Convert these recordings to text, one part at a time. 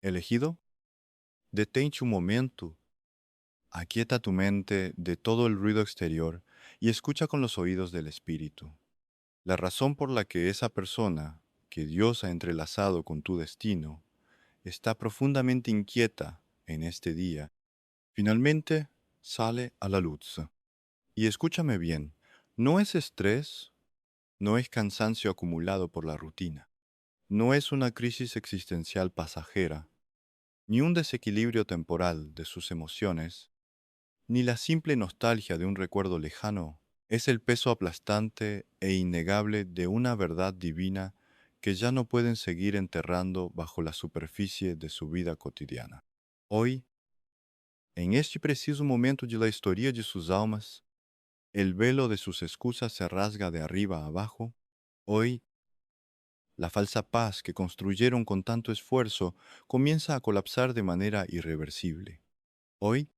Elegido, detente un momento, aquieta tu mente de todo el ruido exterior y escucha con los oídos del Espíritu. La razón por la que esa persona, que Dios ha entrelazado con tu destino, está profundamente inquieta en este día, finalmente sale a la luz. Y escúchame bien, no es estrés, no es cansancio acumulado por la rutina, no es una crisis existencial pasajera, ni un desequilibrio temporal de sus emociones, ni la simple nostalgia de un recuerdo lejano. Es el peso aplastante e innegable de una verdad divina que ya no pueden seguir enterrando bajo la superficie de su vida cotidiana. Hoy, en este preciso momento de la historia de sus almas, el velo de sus excusas se rasga de arriba a abajo. Hoy, la falsa paz que construyeron con tanto esfuerzo comienza a colapsar de manera irreversible. Hoy,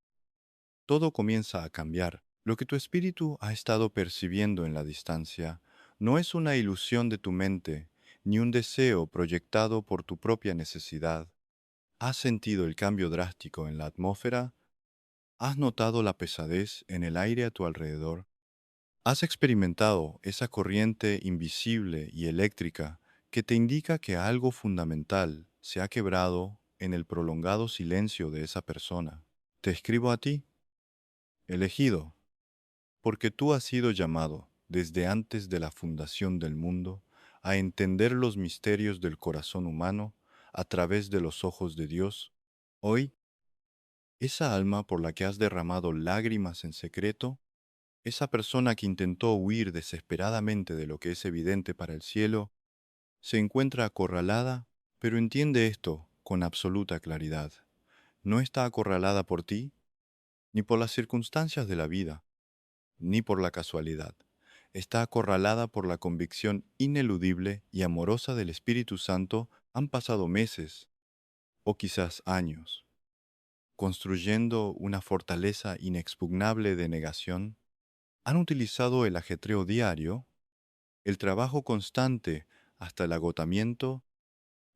todo comienza a cambiar. Lo que tu espíritu ha estado percibiendo en la distancia no es una ilusión de tu mente, ni un deseo proyectado por tu propia necesidad. ¿Has sentido el cambio drástico en la atmósfera? ¿Has notado la pesadez en el aire a tu alrededor? ¿Has experimentado esa corriente invisible y eléctrica que te indica que algo fundamental se ha quebrado en el prolongado silencio de esa persona? Te escribo a ti, elegido, porque tú has sido llamado, desde antes de la fundación del mundo, a entender los misterios del corazón humano a través de los ojos de Dios. Hoy, esa alma por la que has derramado lágrimas en secreto, esa persona que intentó huir desesperadamente de lo que es evidente para el cielo, se encuentra acorralada, pero entiende esto con absoluta claridad. No está acorralada por ti, ni por las circunstancias de la vida, ni por la casualidad. Está acorralada por la convicción ineludible y amorosa del Espíritu Santo. Han pasado meses, o quizás años, construyendo una fortaleza inexpugnable de negación. Han utilizado el ajetreo diario, el trabajo constante hasta el agotamiento,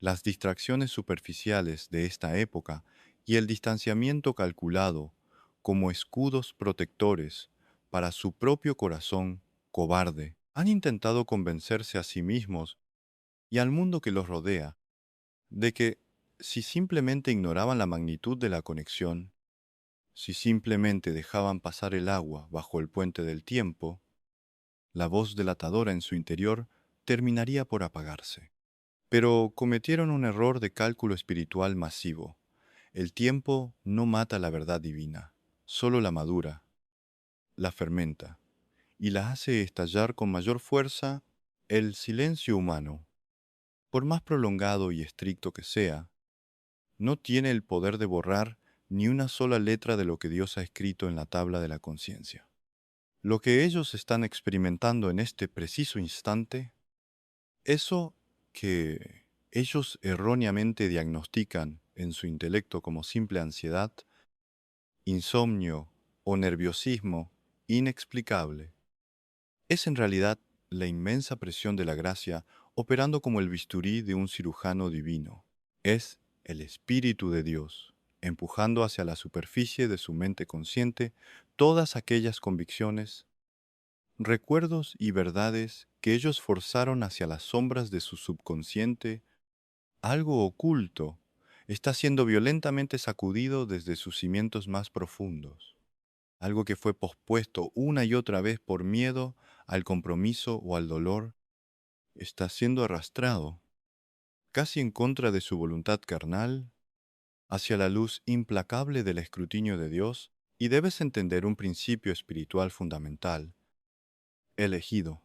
las distracciones superficiales de esta época y el distanciamiento calculado como escudos protectores para su propio corazón cobarde. Han intentado convencerse a sí mismos y al mundo que los rodea de que si simplemente ignoraban la magnitud de la conexión, si simplemente dejaban pasar el agua bajo el puente del tiempo, la voz delatadora en su interior terminaría por apagarse. Pero cometieron un error de cálculo espiritual masivo. El tiempo no mata la verdad divina, solo la madura, la fermenta, y la hace estallar con mayor fuerza. El silencio humano, por más prolongado y estricto que sea, no tiene el poder de borrar ni una sola letra de lo que Dios ha escrito en la tabla de la conciencia. Lo que ellos están experimentando en este preciso instante, eso que ellos erróneamente diagnostican en su intelecto como simple ansiedad, insomnio o nerviosismo inexplicable, es en realidad la inmensa presión de la gracia operando como el bisturí de un cirujano divino. Es el Espíritu de Dios empujando hacia la superficie de su mente consciente todas aquellas convicciones, recuerdos y verdades que ellos forzaron hacia las sombras de su subconsciente. Algo oculto está siendo violentamente sacudido desde sus cimientos más profundos. Algo que fue pospuesto una y otra vez por miedo al compromiso o al dolor, está siendo arrastrado, casi en contra de su voluntad carnal, hacia la luz implacable del escrutinio de Dios. Y debes entender un principio espiritual fundamental, elegido,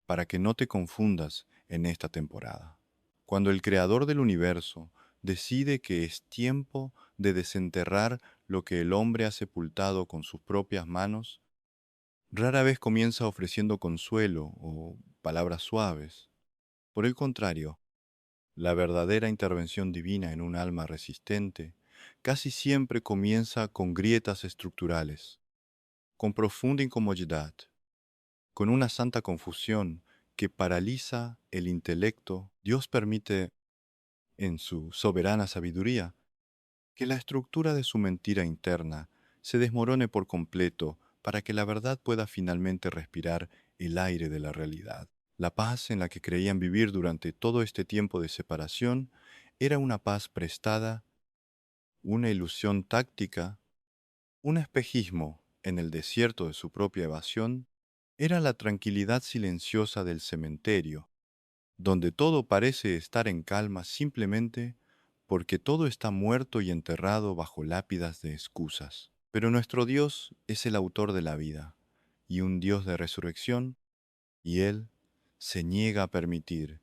para que no te confundas en esta temporada. Cuando el Creador del universo decide que es tiempo de desenterrar lo que el hombre ha sepultado con sus propias manos, rara vez comienza ofreciendo consuelo o palabras suaves. Por el contrario, la verdadera intervención divina en un alma resistente casi siempre comienza con grietas estructurales, con profunda incomodidad, con una santa confusión que paraliza el intelecto. Dios permite en su soberana sabiduría, que la estructura de su mentira interna se desmorone por completo para que la verdad pueda finalmente respirar el aire de la realidad. La paz en la que creían vivir durante todo este tiempo de separación era una paz prestada, una ilusión táctica, un espejismo en el desierto de su propia evasión. Era la tranquilidad silenciosa del cementerio, donde todo parece estar en calma simplemente porque todo está muerto y enterrado bajo lápidas de excusas. Pero nuestro Dios es el autor de la vida y un Dios de resurrección, y Él se niega a permitir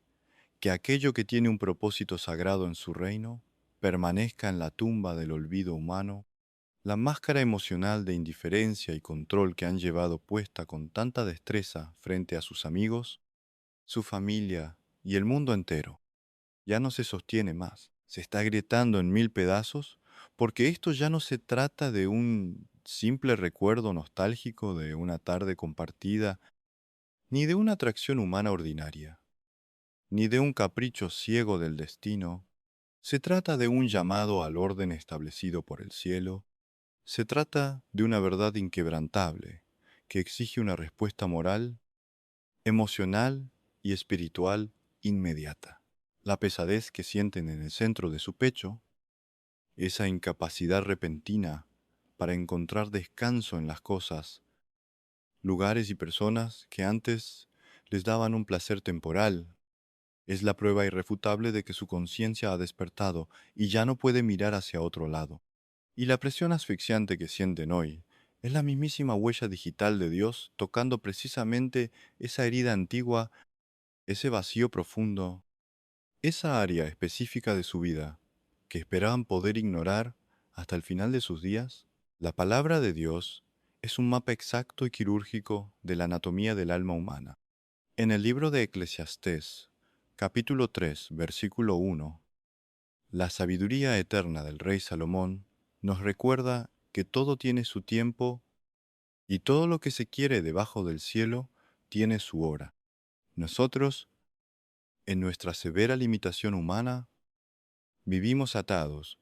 que aquello que tiene un propósito sagrado en su reino permanezca en la tumba del olvido humano. La máscara emocional de indiferencia y control que han llevado puesta con tanta destreza frente a sus amigos, su familia y el mundo entero, ya no se sostiene más. Se está agrietando en mil pedazos porque esto ya no se trata de un simple recuerdo nostálgico de una tarde compartida, ni de una atracción humana ordinaria, ni de un capricho ciego del destino. Se trata de un llamado al orden establecido por el cielo. Se trata de una verdad inquebrantable que exige una respuesta moral, emocional y espiritual inmediata. La pesadez que sienten en el centro de su pecho, esa incapacidad repentina para encontrar descanso en las cosas, lugares y personas que antes les daban un placer temporal, es la prueba irrefutable de que su conciencia ha despertado y ya no puede mirar hacia otro lado. Y la presión asfixiante que sienten hoy es la mismísima huella digital de Dios tocando precisamente esa herida antigua, ese vacío profundo, esa área específica de su vida que esperaban poder ignorar hasta el final de sus días. La palabra de Dios es un mapa exacto y quirúrgico de la anatomía del alma humana. En el libro de Eclesiastés, capítulo 3, versículo 1, la sabiduría eterna del rey Salomón nos recuerda que todo tiene su tiempo y todo lo que se quiere debajo del cielo tiene su hora. Nosotros, en nuestra severa limitación humana, vivimos atados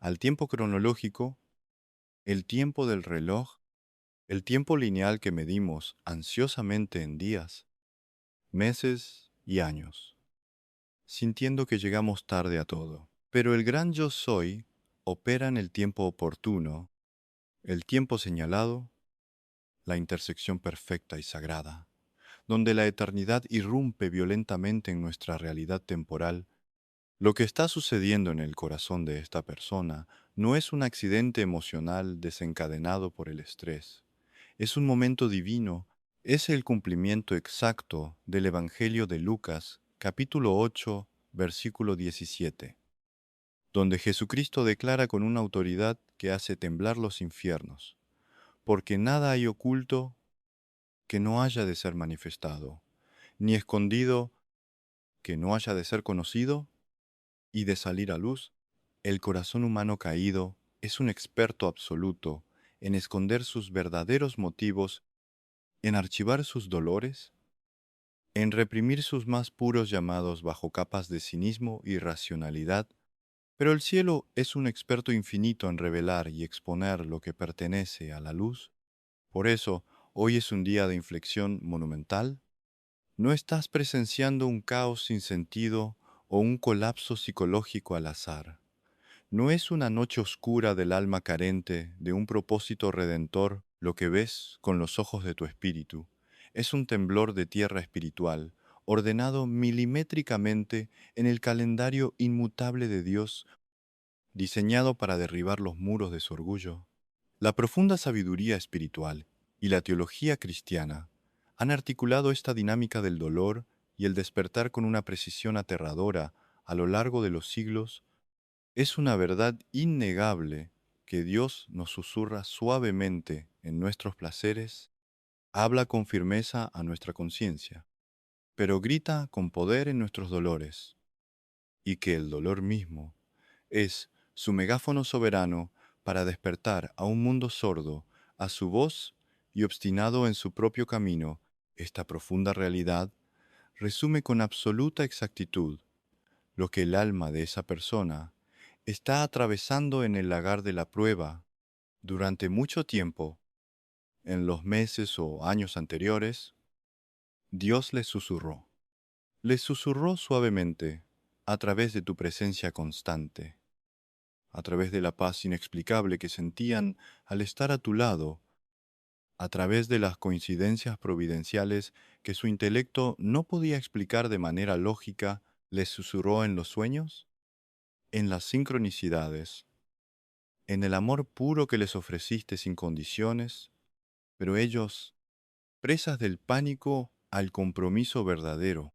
al tiempo cronológico, el tiempo del reloj, el tiempo lineal que medimos ansiosamente en días, meses y años, sintiendo que llegamos tarde a todo. Pero el gran yo soy opera en el tiempo oportuno, el tiempo señalado, la intersección perfecta y sagrada, donde la eternidad irrumpe violentamente en nuestra realidad temporal. Lo que está sucediendo en el corazón de esta persona no es un accidente emocional desencadenado por el estrés. Es un momento divino, es el cumplimiento exacto del Evangelio de Lucas, capítulo 8, versículo 17, donde Jesucristo declara con una autoridad que hace temblar los infiernos, porque nada hay oculto que no haya de ser manifestado, ni escondido que no haya de ser conocido y de salir a luz. El corazón humano caído es un experto absoluto en esconder sus verdaderos motivos, en archivar sus dolores, en reprimir sus más puros llamados bajo capas de cinismo y racionalidad, pero el cielo es un experto infinito en revelar y exponer lo que pertenece a la luz. Por eso, hoy es un día de inflexión monumental. No estás presenciando un caos sin sentido o un colapso psicológico al azar. No es una noche oscura del alma carente de un propósito redentor lo que ves con los ojos de tu espíritu. Es un temblor de tierra espiritual, ordenado milimétricamente en el calendario inmutable de Dios, diseñado para derribar los muros de su orgullo. La profunda sabiduría espiritual y la teología cristiana han articulado esta dinámica del dolor y el despertar con una precisión aterradora a lo largo de los siglos. Es una verdad innegable que Dios nos susurra suavemente en nuestros placeres, habla con firmeza a nuestra conciencia, pero grita con poder en nuestros dolores, y que el dolor mismo es su megáfono soberano para despertar a un mundo sordo a su voz y obstinado en su propio camino. Esta profunda realidad resume con absoluta exactitud lo que el alma de esa persona está atravesando en el lagar de la prueba durante mucho tiempo, en los meses o años anteriores, Dios le susurró. Le susurró suavemente a través de tu presencia constante, a través de la paz inexplicable que sentían al estar a tu lado, a través de las coincidencias providenciales que su intelecto no podía explicar de manera lógica, les susurró en los sueños, en las sincronicidades, en el amor puro que les ofreciste sin condiciones, pero ellos, presas del pánico al compromiso verdadero,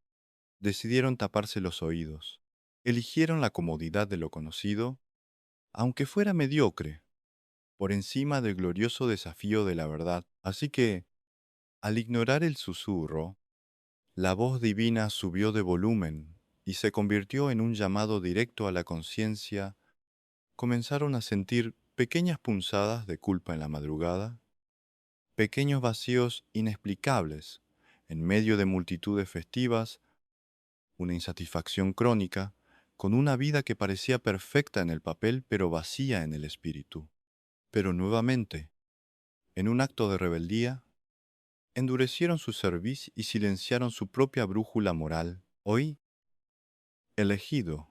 decidieron taparse los oídos. Eligieron la comodidad de lo conocido, aunque fuera mediocre, por encima del glorioso desafío de la verdad. Así que, al ignorar el susurro, la voz divina subió de volumen y se convirtió en un llamado directo a la conciencia. Comenzaron a sentir pequeñas punzadas de culpa en la madrugada, pequeños vacíos inexplicables en medio de multitudes festivas, una insatisfacción crónica, con una vida que parecía perfecta en el papel pero vacía en el espíritu. Pero nuevamente, en un acto de rebeldía, endurecieron su cerviz y silenciaron su propia brújula moral. Hoy, elegido,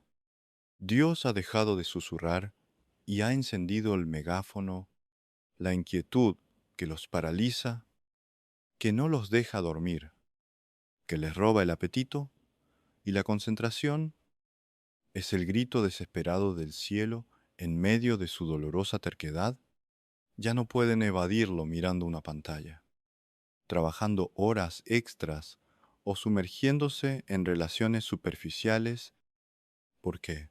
Dios ha dejado de susurrar y ha encendido el megáfono, la inquietud que los paraliza, que no los deja dormir, que les roba el apetito y la concentración. Es el grito desesperado del cielo en medio de su dolorosa terquedad. Ya no pueden evadirlo mirando una pantalla, trabajando horas extras o sumergiéndose en relaciones superficiales, porque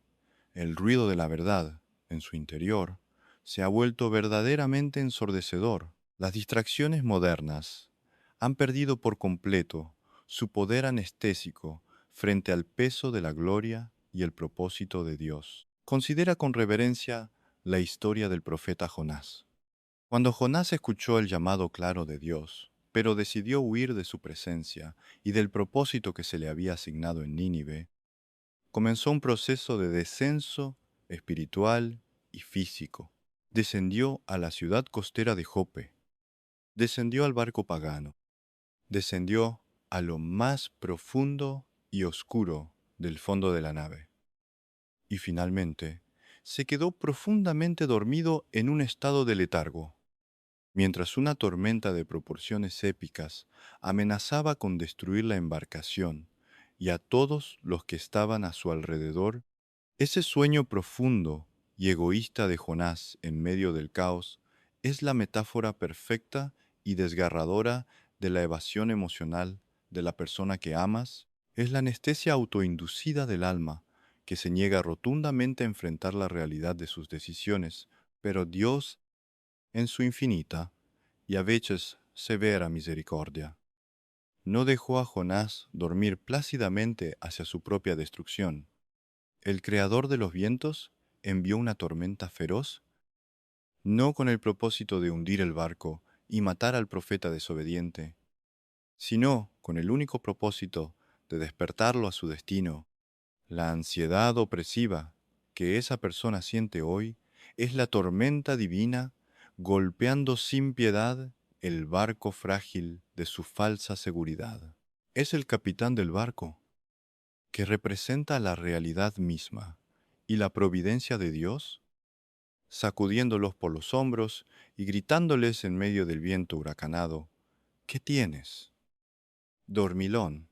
el ruido de la verdad en su interior se ha vuelto verdaderamente ensordecedor. Las distracciones modernas han perdido por completo su poder anestésico frente al peso de la gloria y el propósito de Dios. Considera con reverencia la historia del profeta Jonás. Cuando Jonás escuchó el llamado claro de Dios, pero decidió huir de su presencia y del propósito que se le había asignado en Nínive, comenzó un proceso de descenso espiritual y físico. Descendió a la ciudad costera de Jope, descendió al barco pagano, descendió a lo más profundo y oscuro del fondo de la nave, y finalmente se quedó profundamente dormido en un estado de letargo, mientras una tormenta de proporciones épicas amenazaba con destruir la embarcación y a todos los que estaban a su alrededor. Ese sueño profundo y egoísta de Jonás en medio del caos es la metáfora perfecta y desgarradora de la evasión emocional de la persona que amas. Es la anestesia autoinducida del alma que se niega rotundamente a enfrentar la realidad de sus decisiones, pero Dios, en su infinita y a veces severa misericordia, no dejó a Jonás dormir plácidamente hacia su propia destrucción. El creador de los vientos envió una tormenta feroz, no con el propósito de hundir el barco y matar al profeta desobediente, sino con el único propósito de despertarlo a su destino. La ansiedad opresiva que esa persona siente hoy es la tormenta divina golpeando sin piedad el barco frágil de su falsa seguridad. Es el capitán del barco, que representa la realidad misma y la providencia de Dios, sacudiéndolos por los hombros y gritándoles en medio del viento huracanado: ¿qué tienes? Dormilón,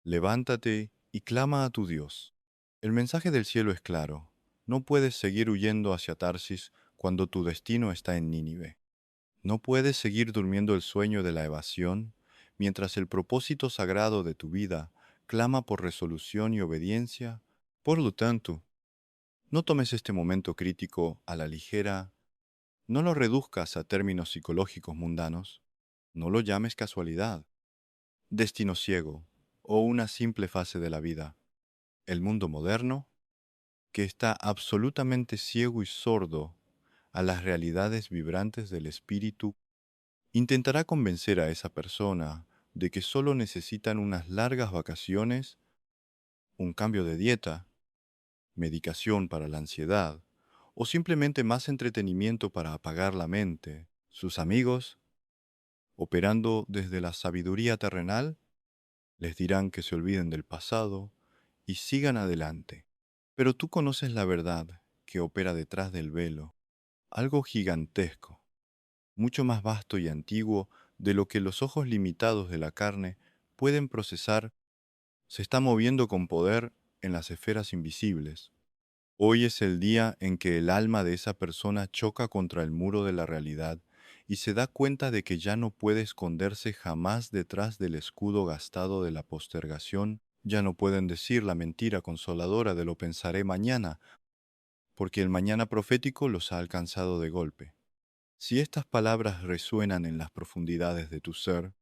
levántate y clama a tu Dios. El mensaje del cielo es claro: no puedes seguir huyendo hacia Tarsis cuando tu destino está en Nínive. No puedes seguir durmiendo el sueño de la evasión mientras el propósito sagrado de tu vida clama por resolución y obediencia. Por lo tanto, no tomes este momento crítico a la ligera, no lo reduzcas a términos psicológicos mundanos, no lo llames casualidad, destino ciego o una simple fase de la vida. El mundo moderno, que está absolutamente ciego y sordo a las realidades vibrantes del espíritu, intentará convencer a esa persona de que solo necesitan unas largas vacaciones, un cambio de dieta medicación para la ansiedad, o simplemente más entretenimiento para apagar la mente, sus amigos, operando desde la sabiduría terrenal, les dirán que se olviden del pasado y sigan adelante. Pero tú conoces la verdad que opera detrás del velo, algo gigantesco, mucho más vasto y antiguo de lo que los ojos limitados de la carne pueden procesar, se está moviendo con poder en las esferas invisibles. Hoy es el día en que el alma de esa persona choca contra el muro de la realidad y se da cuenta de que ya no puede esconderse jamás detrás del escudo gastado de la postergación, ya no pueden decir la mentira consoladora de lo pensaré mañana, porque el mañana profético los ha alcanzado de golpe. Si estas palabras resuenan en las profundidades de tu ser,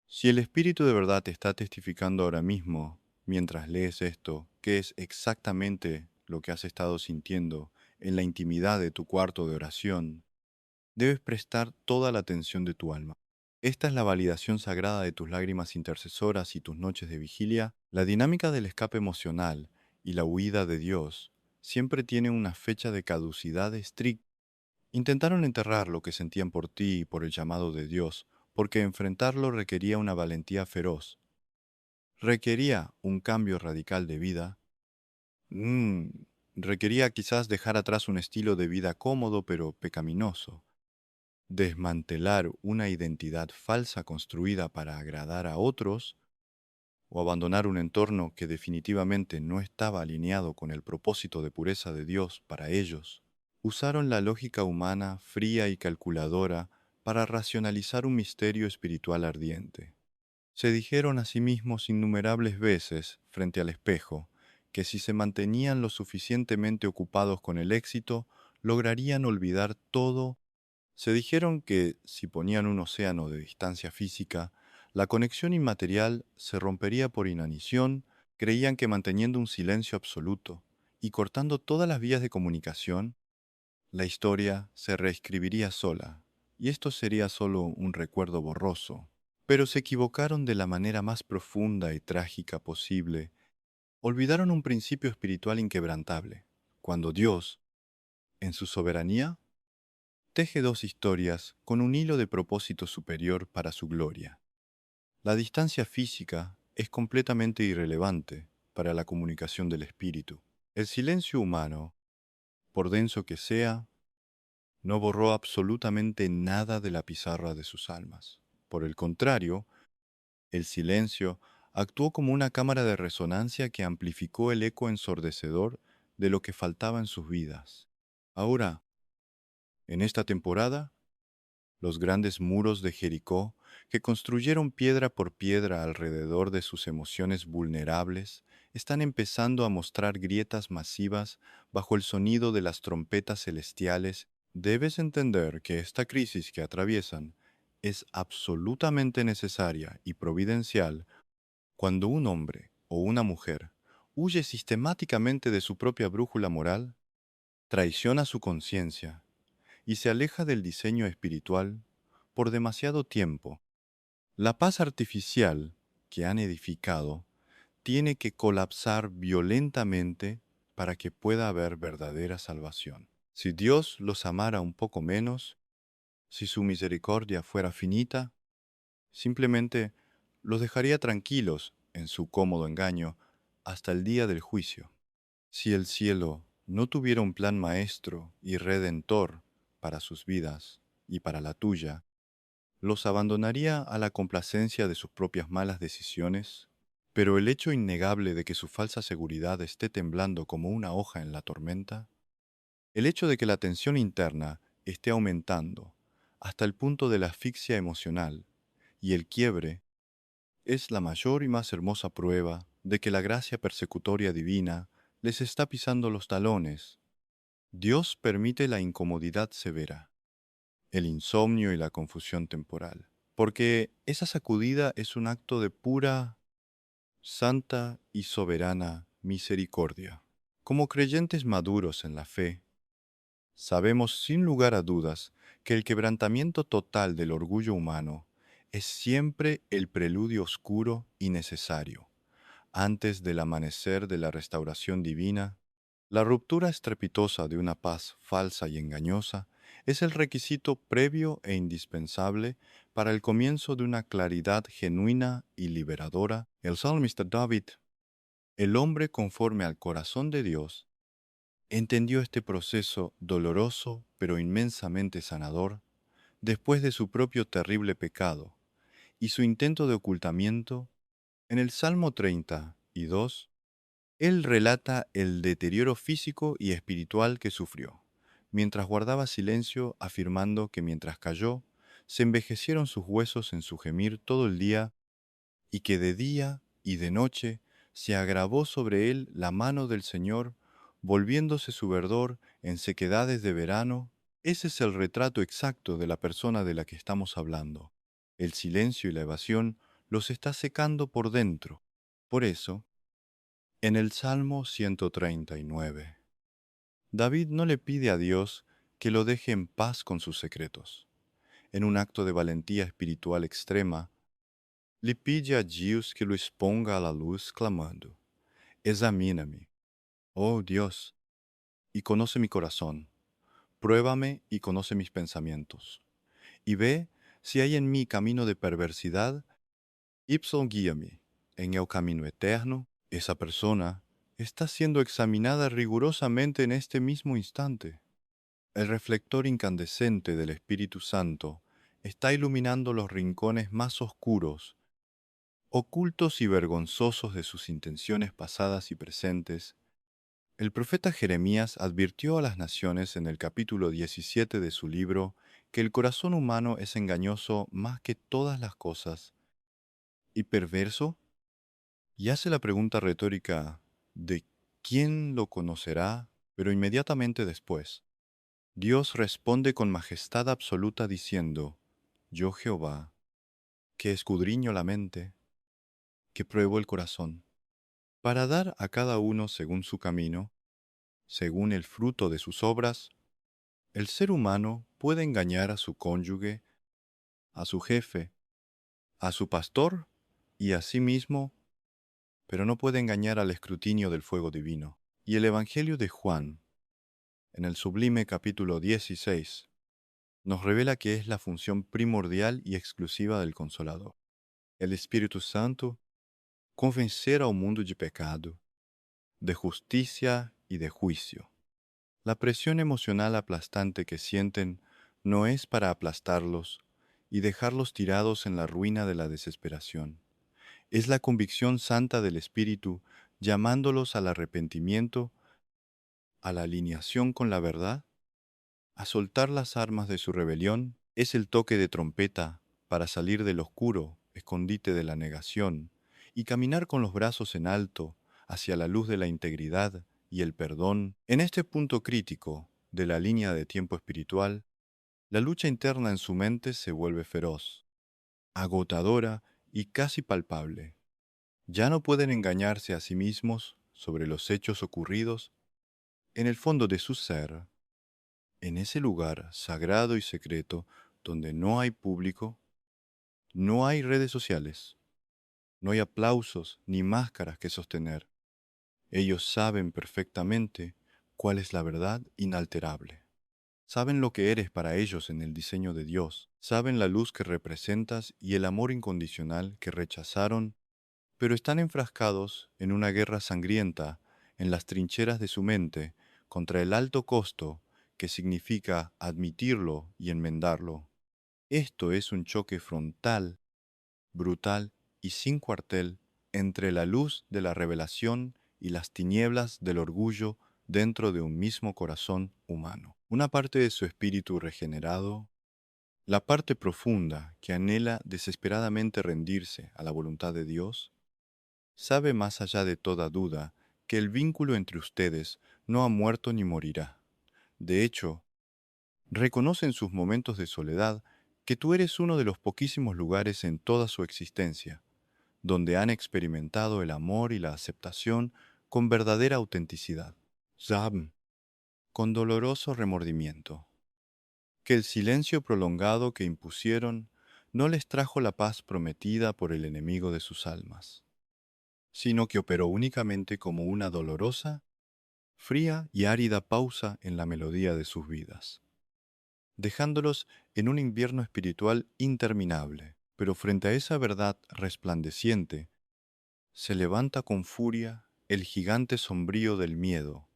si el Espíritu de verdad te está testificando ahora mismo, mientras lees esto, qué es exactamente lo que has estado sintiendo en la intimidad de tu cuarto de oración, debes prestar toda la atención de tu alma. Esta es la validación sagrada de tus lágrimas intercesoras y tus noches de vigilia. La dinámica del escape emocional y la huida de Dios siempre tiene una fecha de caducidad estricta. Intentaron enterrar lo que sentían por ti y por el llamado de Dios, porque enfrentarlo requería una valentía feroz, requería un cambio radical de vida, mm, requería quizás dejar atrás un estilo de vida cómodo pero pecaminoso, desmantelar una identidad falsa construida para agradar a otros, o abandonar un entorno que definitivamente no estaba alineado con el propósito de pureza de Dios para ellos. Usaron la lógica humana fría y calculadora para racionalizar un misterio espiritual ardiente. Se dijeron a sí mismos innumerables veces, frente al espejo, que si se mantenían lo suficientemente ocupados con el éxito, lograrían olvidar todo. Se dijeron que si ponían un océano de distancia física, la conexión inmaterial se rompería por inanición. Creían que manteniendo un silencio absoluto y cortando todas las vías de comunicación, la historia se reescribiría sola, y esto sería solo un recuerdo borroso. Pero se equivocaron de la manera más profunda y trágica posible. Olvidaron un principio espiritual inquebrantable, cuando Dios, en su soberanía, teje dos historias con un hilo de propósito superior para su gloria. La distancia física es completamente irrelevante para la comunicación del espíritu. El silencio humano, por denso que sea, no borró absolutamente nada de la pizarra de sus almas. Por el contrario, el silencio actuó como una cámara de resonancia que amplificó el eco ensordecedor de lo que faltaba en sus vidas. Ahora, en esta temporada, los grandes muros de Jericó, que construyeron piedra por piedra alrededor de sus emociones vulnerables, están empezando a mostrar grietas masivas bajo el sonido de las trompetas celestiales. Debes entender que esta crisis que atraviesan es absolutamente necesaria y providencial cuando un hombre o una mujer huye sistemáticamente de su propia brújula moral, traiciona su conciencia y se aleja del diseño espiritual por demasiado tiempo. La paz artificial que han edificado tiene que colapsar violentamente para que pueda haber verdadera salvación. Si Dios los amara un poco menos, si su misericordia fuera finita, simplemente los dejaría tranquilos en su cómodo engaño hasta el día del juicio. Si el cielo no tuviera un plan maestro y redentor para sus vidas y para la tuya, los abandonaría a la complacencia de sus propias malas decisiones. Pero el hecho innegable de que su falsa seguridad esté temblando como una hoja en la tormenta, el hecho de que la tensión interna esté aumentando hasta el punto de la asfixia emocional y el quiebre, es la mayor y más hermosa prueba de que la gracia persecutoria divina les está pisando los talones. Dios permite la incomodidad severa, el insomnio y la confusión temporal, porque esa sacudida es un acto de pura, santa y soberana misericordia. Como creyentes maduros en la fe, sabemos sin lugar a dudas que el quebrantamiento total del orgullo humano es siempre el preludio oscuro y necesario, antes del amanecer de la restauración divina. La ruptura estrepitosa de una paz falsa y engañosa es el requisito previo e indispensable para el comienzo de una claridad genuina y liberadora. El salmista David, el hombre conforme al corazón de Dios, entendió este proceso doloroso pero inmensamente sanador después de su propio terrible pecado y su intento de ocultamiento. En el Salmo 32, él relata el deterioro físico y espiritual que sufrió, mientras guardaba silencio, afirmando que mientras cayó, se envejecieron sus huesos en su gemir todo el día, y que de día y de noche se agravó sobre él la mano del Señor, volviéndose su verdor en sequedades de verano. Ese es el retrato exacto de la persona de la que estamos hablando. El silencio y la evasión los está secando por dentro. Por eso, en el Salmo 139, David no le pide a Dios que lo deje en paz con sus secretos. En un acto de valentía espiritual extrema, le pide a Dios que lo exponga a la luz clamando: Examina-me, oh Dios, y conoce mi corazón, pruébame y conoce mis pensamientos, y ve si hay en mí camino de perversidad, ipso guíame en el camino eterno. Esa persona está siendo examinada rigurosamente en este mismo instante. El reflector incandescente del Espíritu Santo está iluminando los rincones más oscuros, ocultos y vergonzosos de sus intenciones pasadas y presentes. El profeta Jeremías advirtió a las naciones en el capítulo 17 de su libro que el corazón humano es engañoso más que todas las cosas y perverso, y hace la pregunta retórica de ¿quién lo conocerá? Pero inmediatamente después, Dios responde con majestad absoluta diciendo: Yo Jehová, que escudriño la mente, que pruebo el corazón, para dar a cada uno según su camino, según el fruto de sus obras. El ser humano puede engañar a su cónyuge, a su jefe, a su pastor y a sí mismo, pero no puede engañar al escrutinio del fuego divino. Y el Evangelio de Juan, en el sublime capítulo 16, nos revela que es la función primordial y exclusiva del Consolador. El Espíritu Santo, convencer ao mundo de pecado, de justicia y de juicio. La presión emocional aplastante que sienten no es para aplastarlos y dejarlos tirados en la ruina de la desesperación. Es la convicción santa del Espíritu llamándolos al arrepentimiento, a la alineación con la verdad, a soltar las armas de su rebelión. Es el toque de trompeta para salir del oscuro escondite de la negación y caminar con los brazos en alto hacia la luz de la integridad y el perdón. En este punto crítico de la línea de tiempo espiritual, la lucha interna en su mente se vuelve feroz, agotadora y casi palpable. Ya no pueden engañarse a sí mismos sobre los hechos ocurridos. En el fondo de su ser, en ese lugar sagrado y secreto donde no hay público, no hay redes sociales, no hay aplausos ni máscaras que sostener. Ellos saben perfectamente cuál es la verdad inalterable. Saben lo que eres para ellos en el diseño de Dios. Saben la luz que representas y el amor incondicional que rechazaron, pero están enfrascados en una guerra sangrienta en las trincheras de su mente contra el alto costo que significa admitirlo y enmendarlo. Esto es un choque frontal, brutal y sin cuartel entre la luz de la revelación y las tinieblas del orgullo dentro de un mismo corazón humano. Una parte de su espíritu regenerado, la parte profunda que anhela desesperadamente rendirse a la voluntad de Dios, sabe más allá de toda duda que el vínculo entre ustedes no ha muerto ni morirá. De hecho, reconoce en sus momentos de soledad que tú eres uno de los poquísimos lugares en toda su existencia donde han experimentado el amor y la aceptación con verdadera autenticidad. Saben, con doloroso remordimiento, que el silencio prolongado que impusieron no les trajo la paz prometida por el enemigo de sus almas, sino que operó únicamente como una dolorosa, fría y árida pausa en la melodía de sus vidas, dejándolos en un invierno espiritual interminable. Pero frente a esa verdad resplandeciente, se levanta con furia el gigante sombrío del miedo.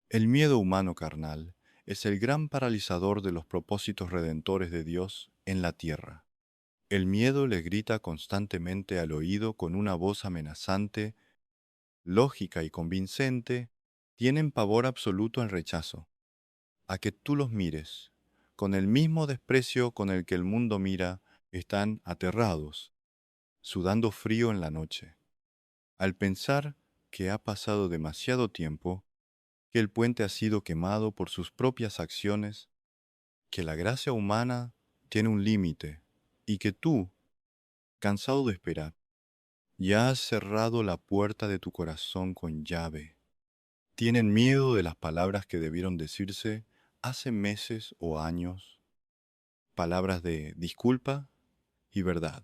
El miedo humano carnal es el gran paralizador de los propósitos redentores de Dios en la tierra. El miedo le grita constantemente al oído con una voz amenazante, lógica y convincente, tienen pavor absoluto al rechazo, a que tú los mires. Con el mismo desprecio con el que el mundo mira, están aterrados, sudando frío en la noche, al pensar que ha pasado demasiado tiempo, que el puente ha sido quemado por sus propias acciones, que la gracia humana tiene un límite y que tú, cansado de esperar, ya has cerrado la puerta de tu corazón con llave. Tienen miedo de las palabras que debieron decirse hace meses o años, palabras de disculpa y verdad,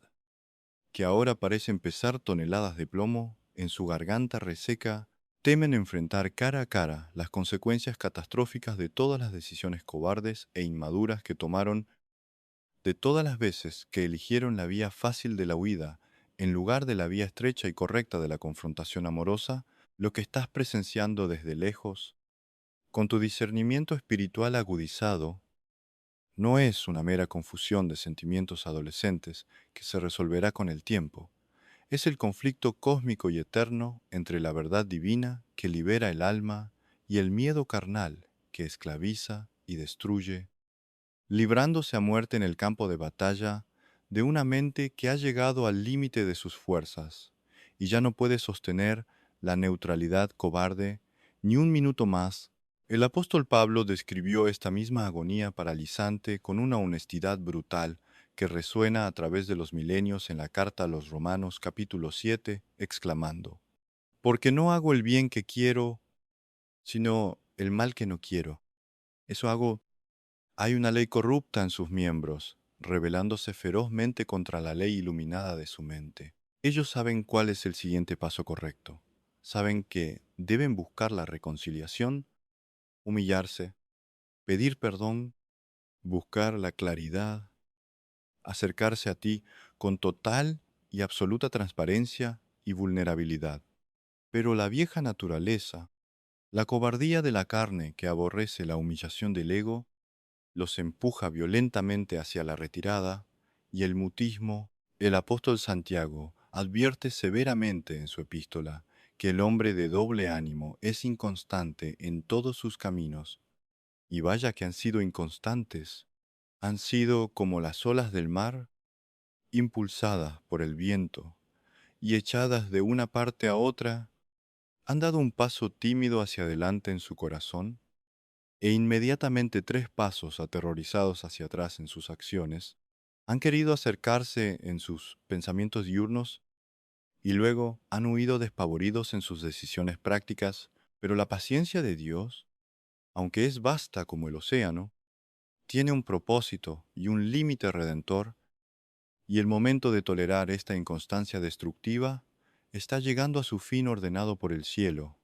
que ahora parecen pesar toneladas de plomo en su garganta reseca. Temen enfrentar cara a cara las consecuencias catastróficas de todas las decisiones cobardes e inmaduras que tomaron, de todas las veces que eligieron la vía fácil de la huida en lugar de la vía estrecha y correcta de la confrontación amorosa. Lo que estás presenciando desde lejos, con tu discernimiento espiritual agudizado, no es una mera confusión de sentimientos adolescentes que se resolverá con el tiempo. Es el conflicto cósmico y eterno entre la verdad divina que libera el alma y el miedo carnal que esclaviza y destruye, librándose a muerte en el campo de batalla de una mente que ha llegado al límite de sus fuerzas y ya no puede sostener la neutralidad cobarde ni un minuto más. El apóstol Pablo describió esta misma agonía paralizante con una honestidad brutal que resuena a través de los milenios en la carta a los Romanos capítulo 7, exclamando: Porque no hago el bien que quiero, sino el mal que no quiero. Eso hago. Hay una ley corrupta en sus miembros, rebelándose ferozmente contra la ley iluminada de su mente. Ellos saben cuál es el siguiente paso correcto. Saben que deben buscar la reconciliación, humillarse, pedir perdón, buscar la claridad, acercarse a ti con total y absoluta transparencia y vulnerabilidad. Pero la vieja naturaleza, la cobardía de la carne que aborrece la humillación del ego, los empuja violentamente hacia la retirada, y el mutismo. El apóstol Santiago advierte severamente en su epístola que el hombre de doble ánimo es inconstante en todos sus caminos, y vaya que han sido inconstantes, han sido como las olas del mar, impulsadas por el viento y echadas de una parte a otra, han dado un paso tímido hacia adelante en su corazón, e inmediatamente 3 pasos aterrorizados hacia atrás en sus acciones. Han querido acercarse en sus pensamientos diurnos y luego han huido despavoridos en sus decisiones prácticas, pero la paciencia de Dios, aunque es vasta como el océano, tiene un propósito y un límite redentor, y el momento de tolerar esta inconstancia destructiva está llegando a su fin ordenado por el cielo.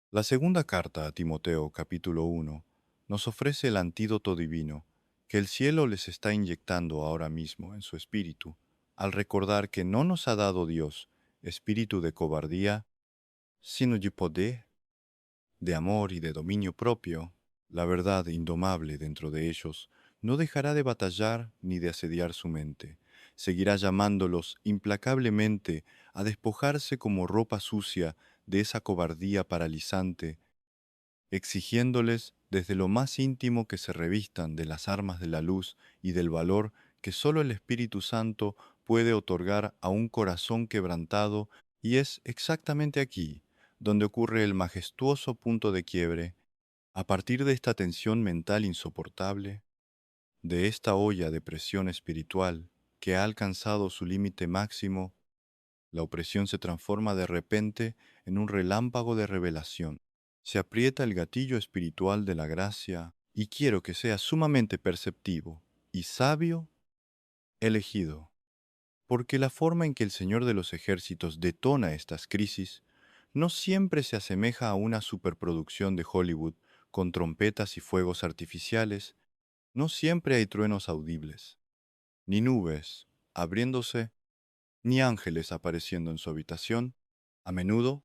La segunda carta a Timoteo, capítulo 1, nos ofrece el antídoto divino que el cielo les está inyectando ahora mismo en su espíritu, al recordar que no nos ha dado Dios espíritu de cobardía, sino de poder, de amor y de dominio propio. La verdad indomable dentro de ellos no dejará de batallar ni de asediar su mente. Seguirá llamándolos implacablemente a despojarse como ropa sucia de esa cobardía paralizante, exigiéndoles desde lo más íntimo que se revistan de las armas de la luz y del valor que sólo el Espíritu Santo puede otorgar a un corazón quebrantado, y es exactamente aquí donde ocurre el majestuoso punto de quiebre. A partir de esta tensión mental insoportable, de esta olla de presión espiritual que ha alcanzado su límite máximo, la opresión se transforma de repente en un relámpago de revelación. Se aprieta el gatillo espiritual de la gracia, y quiero que sea sumamente perceptivo y sabio, elegido, porque la forma en que el Señor de los ejércitos detona estas crisis no siempre se asemeja a una superproducción de Hollywood con trompetas y fuegos artificiales. No siempre hay truenos audibles, ni nubes abriéndose, ni ángeles apareciendo en su habitación. A menudo,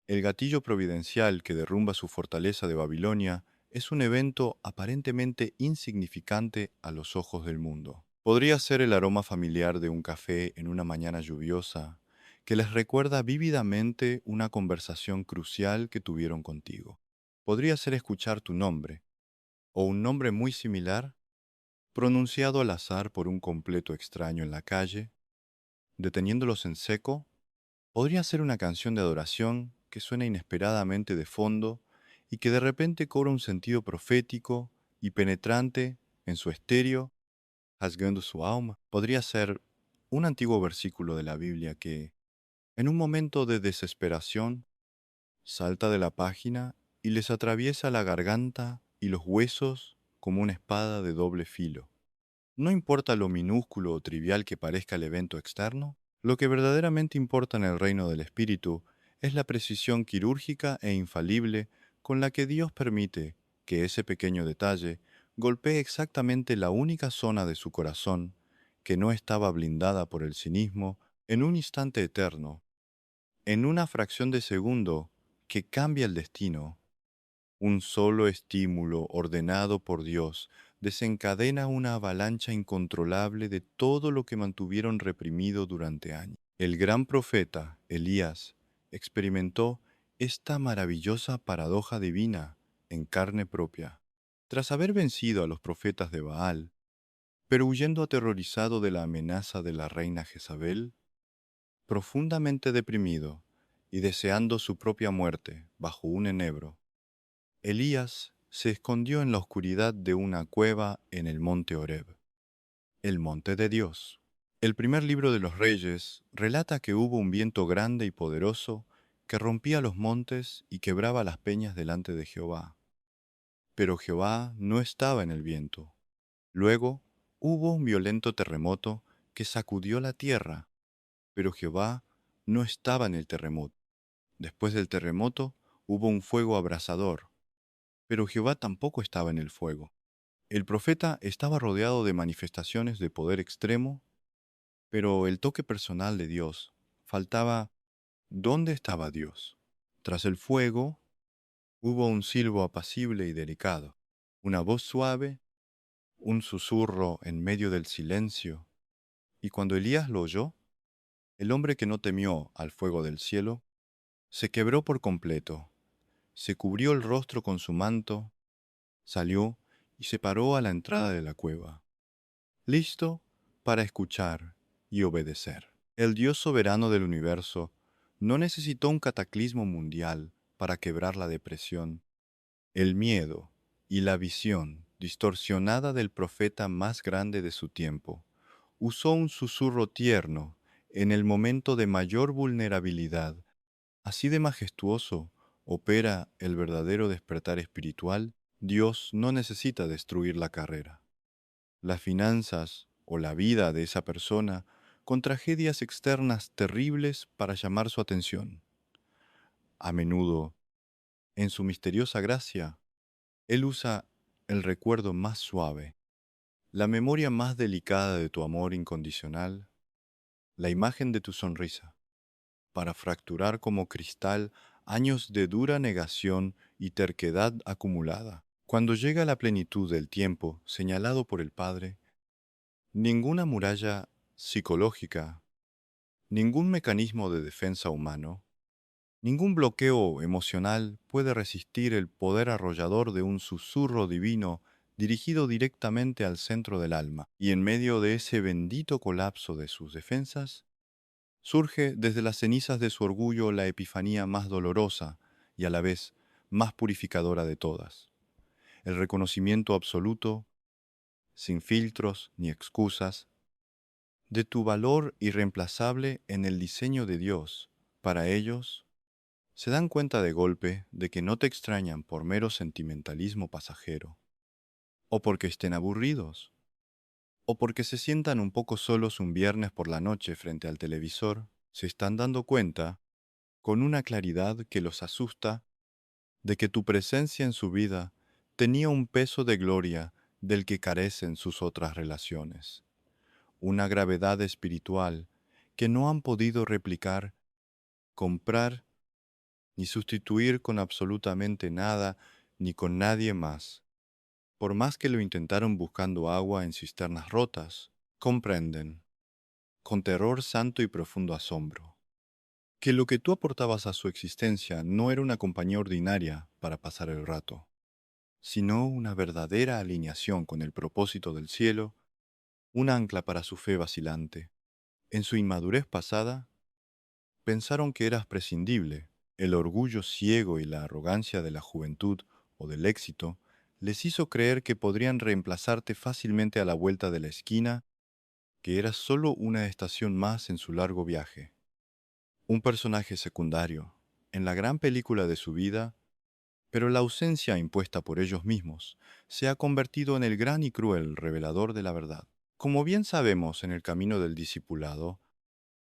el gatillo providencial que derrumba su fortaleza de Babilonia es un evento aparentemente insignificante a los ojos del mundo. Podría ser el aroma familiar de un café en una mañana lluviosa que les recuerda vívidamente una conversación crucial que tuvieron contigo. Podría ser escuchar tu nombre, o un nombre muy similar, pronunciado al azar por un completo extraño en la calle, deteniéndolos en seco. Podría ser una canción de adoración que suena inesperadamente de fondo y que de repente cobra un sentido profético y penetrante en su estéreo, rasgando su alma. Podría ser un antiguo versículo de la Biblia que, en un momento de desesperación, salta de la página y les atraviesa la garganta y los huesos como una espada de doble filo. No importa lo minúsculo o trivial que parezca el evento externo, lo que verdaderamente importa en el reino del Espíritu es la precisión quirúrgica e infalible con la que Dios permite que ese pequeño detalle golpee exactamente la única zona de su corazón que no estaba blindada por el cinismo en un instante eterno, en una fracción de segundo que cambia el destino. Un solo estímulo ordenado por Dios desencadena una avalancha incontrolable de todo lo que mantuvieron reprimido durante años. El gran profeta, Elías, experimentó esta maravillosa paradoja divina en carne propia. Tras haber vencido a los profetas de Baal, pero huyendo aterrorizado de la amenaza de la reina Jezabel, profundamente deprimido y deseando su propia muerte bajo un enebro, Elías se escondió en la oscuridad de una cueva en el monte Horeb, el monte de Dios. El primer libro de los Reyes relata que hubo un viento grande y poderoso que rompía los montes y quebraba las peñas delante de Jehová. Pero Jehová no estaba en el viento. Luego hubo un violento terremoto que sacudió la tierra, pero Jehová no estaba en el terremoto. Después del terremoto hubo un fuego abrasador, pero Jehová tampoco estaba en el fuego. El profeta estaba rodeado de manifestaciones de poder extremo, pero el toque personal de Dios faltaba. ¿Dónde estaba Dios? Tras el fuego hubo un silbo apacible y delicado, una voz suave, un susurro en medio del silencio, y cuando Elías lo oyó, el hombre que no temió al fuego del cielo, se quebró por completo, se cubrió el rostro con su manto, salió y se paró a la entrada de la cueva, listo para escuchar y obedecer. El Dios soberano del universo no necesitó un cataclismo mundial para quebrar la depresión, el miedo y la visión distorsionada del profeta más grande de su tiempo. Usó un susurro tierno en el momento de mayor vulnerabilidad. Así de majestuoso opera el verdadero despertar espiritual. Dios no necesita destruir la carrera, las finanzas o la vida de esa persona con tragedias externas terribles para llamar su atención. A menudo, en su misteriosa gracia, Él usa el recuerdo más suave, la memoria más delicada de tu amor incondicional, la imagen de tu sonrisa, para fracturar como cristal años de dura negación y terquedad acumulada. Cuando llega la plenitud del tiempo señalado por el Padre, ninguna muralla psicológica, ningún mecanismo de defensa humano, ningún bloqueo emocional puede resistir el poder arrollador de un susurro divino dirigido directamente al centro del alma. Y en medio de ese bendito colapso de sus defensas, surge desde las cenizas de su orgullo la epifanía más dolorosa y a la vez más purificadora de todas. El reconocimiento absoluto, sin filtros ni excusas, de tu valor irreemplazable en el diseño de Dios. Para ellos, se dan cuenta de golpe de que no te extrañan por mero sentimentalismo pasajero, o porque estén aburridos, o porque se sientan un poco solos un viernes por la noche frente al televisor. Se están dando cuenta con una claridad que los asusta de que tu presencia en su vida tenía un peso de gloria del que carecen sus otras relaciones, una gravedad espiritual que no han podido replicar, comprar ni sustituir con absolutamente nada ni con nadie más. Por más que lo intentaron buscando agua en cisternas rotas, comprenden, con terror santo y profundo asombro, que lo que tú aportabas a su existencia no era una compañía ordinaria para pasar el rato, sino una verdadera alineación con el propósito del cielo, un ancla para su fe vacilante. En su inmadurez pasada, pensaron que eras prescindible. El orgullo ciego y la arrogancia de la juventud o del éxito les hizo creer que podrían reemplazarte fácilmente a la vuelta de la esquina, que eras solo una estación más en su largo viaje. Un personaje secundario, en la gran película de su vida, pero la ausencia impuesta por ellos mismos se ha convertido en el gran y cruel revelador de la verdad. Como bien sabemos en el camino del discipulado,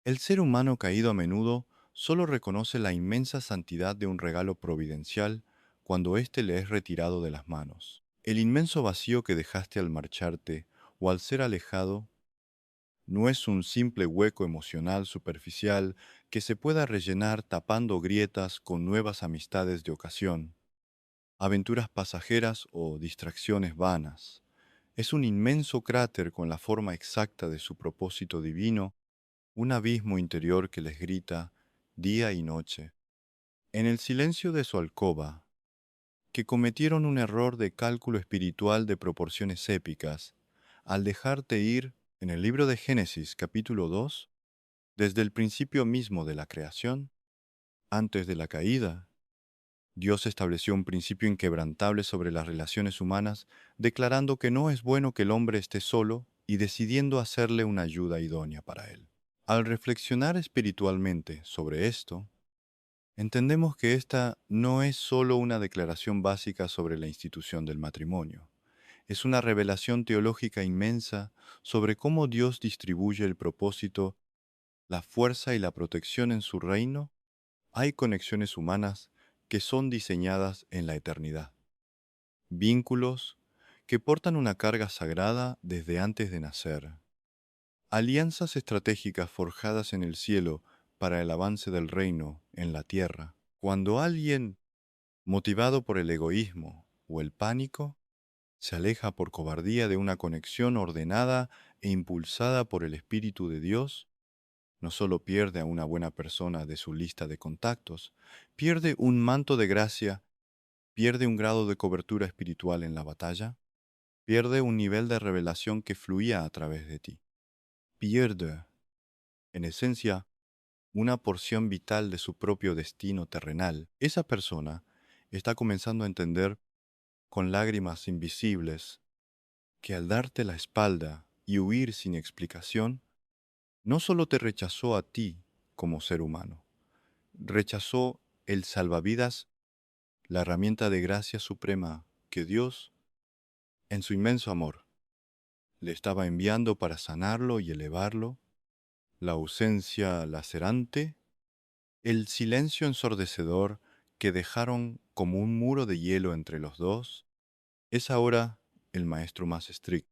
el ser humano caído a menudo solo reconoce la inmensa santidad de un regalo providencial cuando éste le es retirado de las manos. El inmenso vacío que dejaste al marcharte o al ser alejado no es un simple hueco emocional superficial que se pueda rellenar tapando grietas con nuevas amistades de ocasión, aventuras pasajeras o distracciones vanas. Es un inmenso cráter con la forma exacta de su propósito divino, un abismo interior que les grita día y noche, en el silencio de su alcoba, que cometieron un error de cálculo espiritual de proporciones épicas, al dejarte ir en el libro de Génesis capítulo 2, desde el principio mismo de la creación, antes de la caída. Dios estableció un principio inquebrantable sobre las relaciones humanas, declarando que no es bueno que el hombre esté solo y decidiendo hacerle una ayuda idónea para él. Al reflexionar espiritualmente sobre esto, entendemos que esta no es solo una declaración básica sobre la institución del matrimonio, es una revelación teológica inmensa sobre cómo Dios distribuye el propósito, la fuerza y la protección en su reino. Hay conexiones humanas que son diseñadas en la eternidad, vínculos que portan una carga sagrada desde antes de nacer, alianzas estratégicas forjadas en el cielo para el avance del reino en la tierra. Cuando alguien, motivado por el egoísmo o el pánico, se aleja por cobardía de una conexión ordenada e impulsada por el Espíritu de Dios, no solo pierde a una buena persona de su lista de contactos, pierde un manto de gracia, pierde un grado de cobertura espiritual en la batalla, pierde un nivel de revelación que fluía a través de ti. Pierde, en esencia, una porción vital de su propio destino terrenal. Esa persona está comenzando a entender, con lágrimas invisibles, que al darte la espalda y huir sin explicación, no solo te rechazó a ti como ser humano, rechazó el salvavidas, la herramienta de gracia suprema que Dios, en su inmenso amor, le estaba enviando para sanarlo y elevarlo, la ausencia lacerante, el silencio ensordecedor que dejaron como un muro de hielo entre los dos, es ahora el maestro más estricto,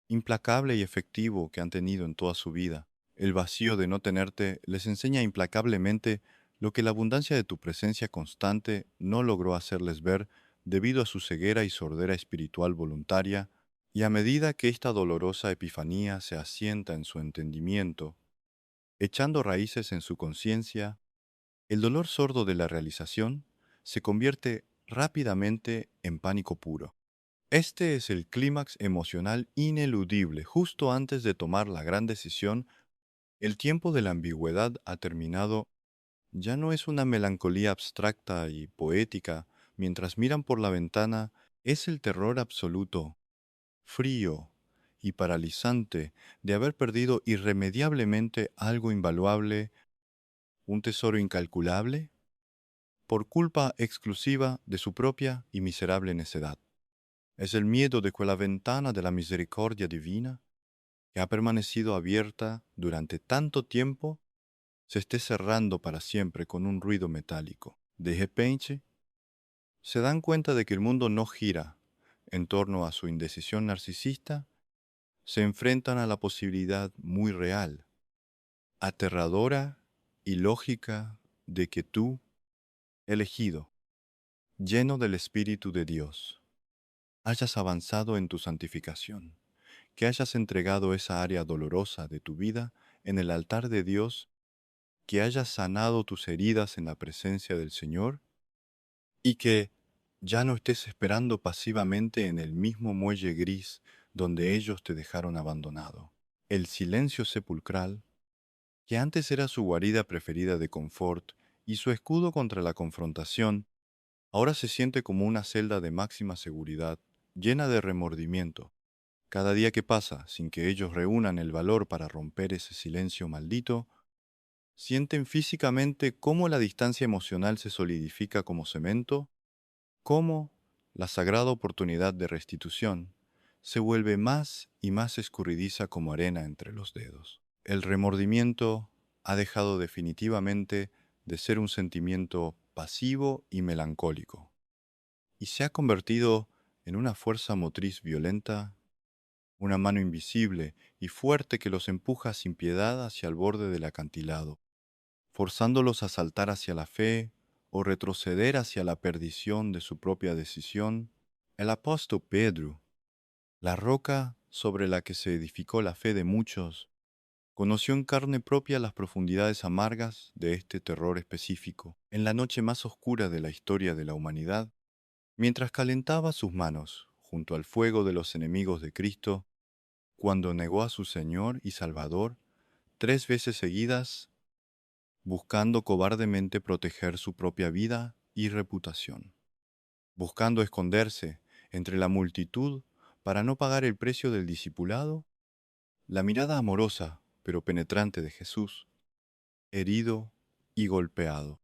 implacable y efectivo que han tenido en toda su vida. El vacío de no tenerte les enseña implacablemente lo que la abundancia de tu presencia constante no logró hacerles ver debido a su ceguera y sordera espiritual voluntaria, y a medida que esta dolorosa epifanía se asienta en su entendimiento, echando raíces en su conciencia, el dolor sordo de la realización se convierte rápidamente en pánico puro. Este es el clímax emocional ineludible justo antes de tomar la gran decisión. El tiempo de la ambigüedad ha terminado. Ya no es una melancolía abstracta y poética mientras miran por la ventana, es el terror absoluto, frío y paralizante de haber perdido irremediablemente algo invaluable, un tesoro incalculable, por culpa exclusiva de su propia y miserable necedad. Es el miedo de que la ventana de la misericordia divina, que ha permanecido abierta durante tanto tiempo, se esté cerrando para siempre con un ruido metálico. De repente, se dan cuenta de que el mundo no gira en torno a su indecisión narcisista, se enfrentan a la posibilidad muy real, aterradora y lógica de que tú, elegido, lleno del Espíritu de Dios, hayas avanzado en tu santificación, que hayas entregado esa área dolorosa de tu vida en el altar de Dios, que hayas sanado tus heridas en la presencia del Señor y que ya no estés esperando pasivamente en el mismo muelle gris donde ellos te dejaron abandonado. El silencio sepulcral, que antes era su guarida preferida de confort y su escudo contra la confrontación, ahora se siente como una celda de máxima seguridad, llena de remordimiento. Cada día que pasa sin que ellos reúnan el valor para romper ese silencio maldito, sienten físicamente cómo la distancia emocional se solidifica como cemento, cómo la sagrada oportunidad de restitución se vuelve más y más escurridiza como arena entre los dedos. El remordimiento ha dejado definitivamente de ser un sentimiento pasivo y melancólico, y se ha convertido en una fuerza motriz violenta, una mano invisible y fuerte que los empuja sin piedad hacia el borde del acantilado, forzándolos a saltar hacia la fe o retroceder hacia la perdición de su propia decisión. El apóstol Pedro, la roca sobre la que se edificó la fe de muchos, conoció en carne propia las profundidades amargas de este terror específico. En la noche más oscura de la historia de la humanidad, mientras calentaba sus manos junto al fuego de los enemigos de Cristo, cuando negó a su Señor y Salvador 3 veces seguidas, buscando cobardemente proteger su propia vida y reputación, buscando esconderse entre la multitud para no pagar el precio del discipulado, la mirada amorosa pero penetrante de Jesús, herido y golpeado,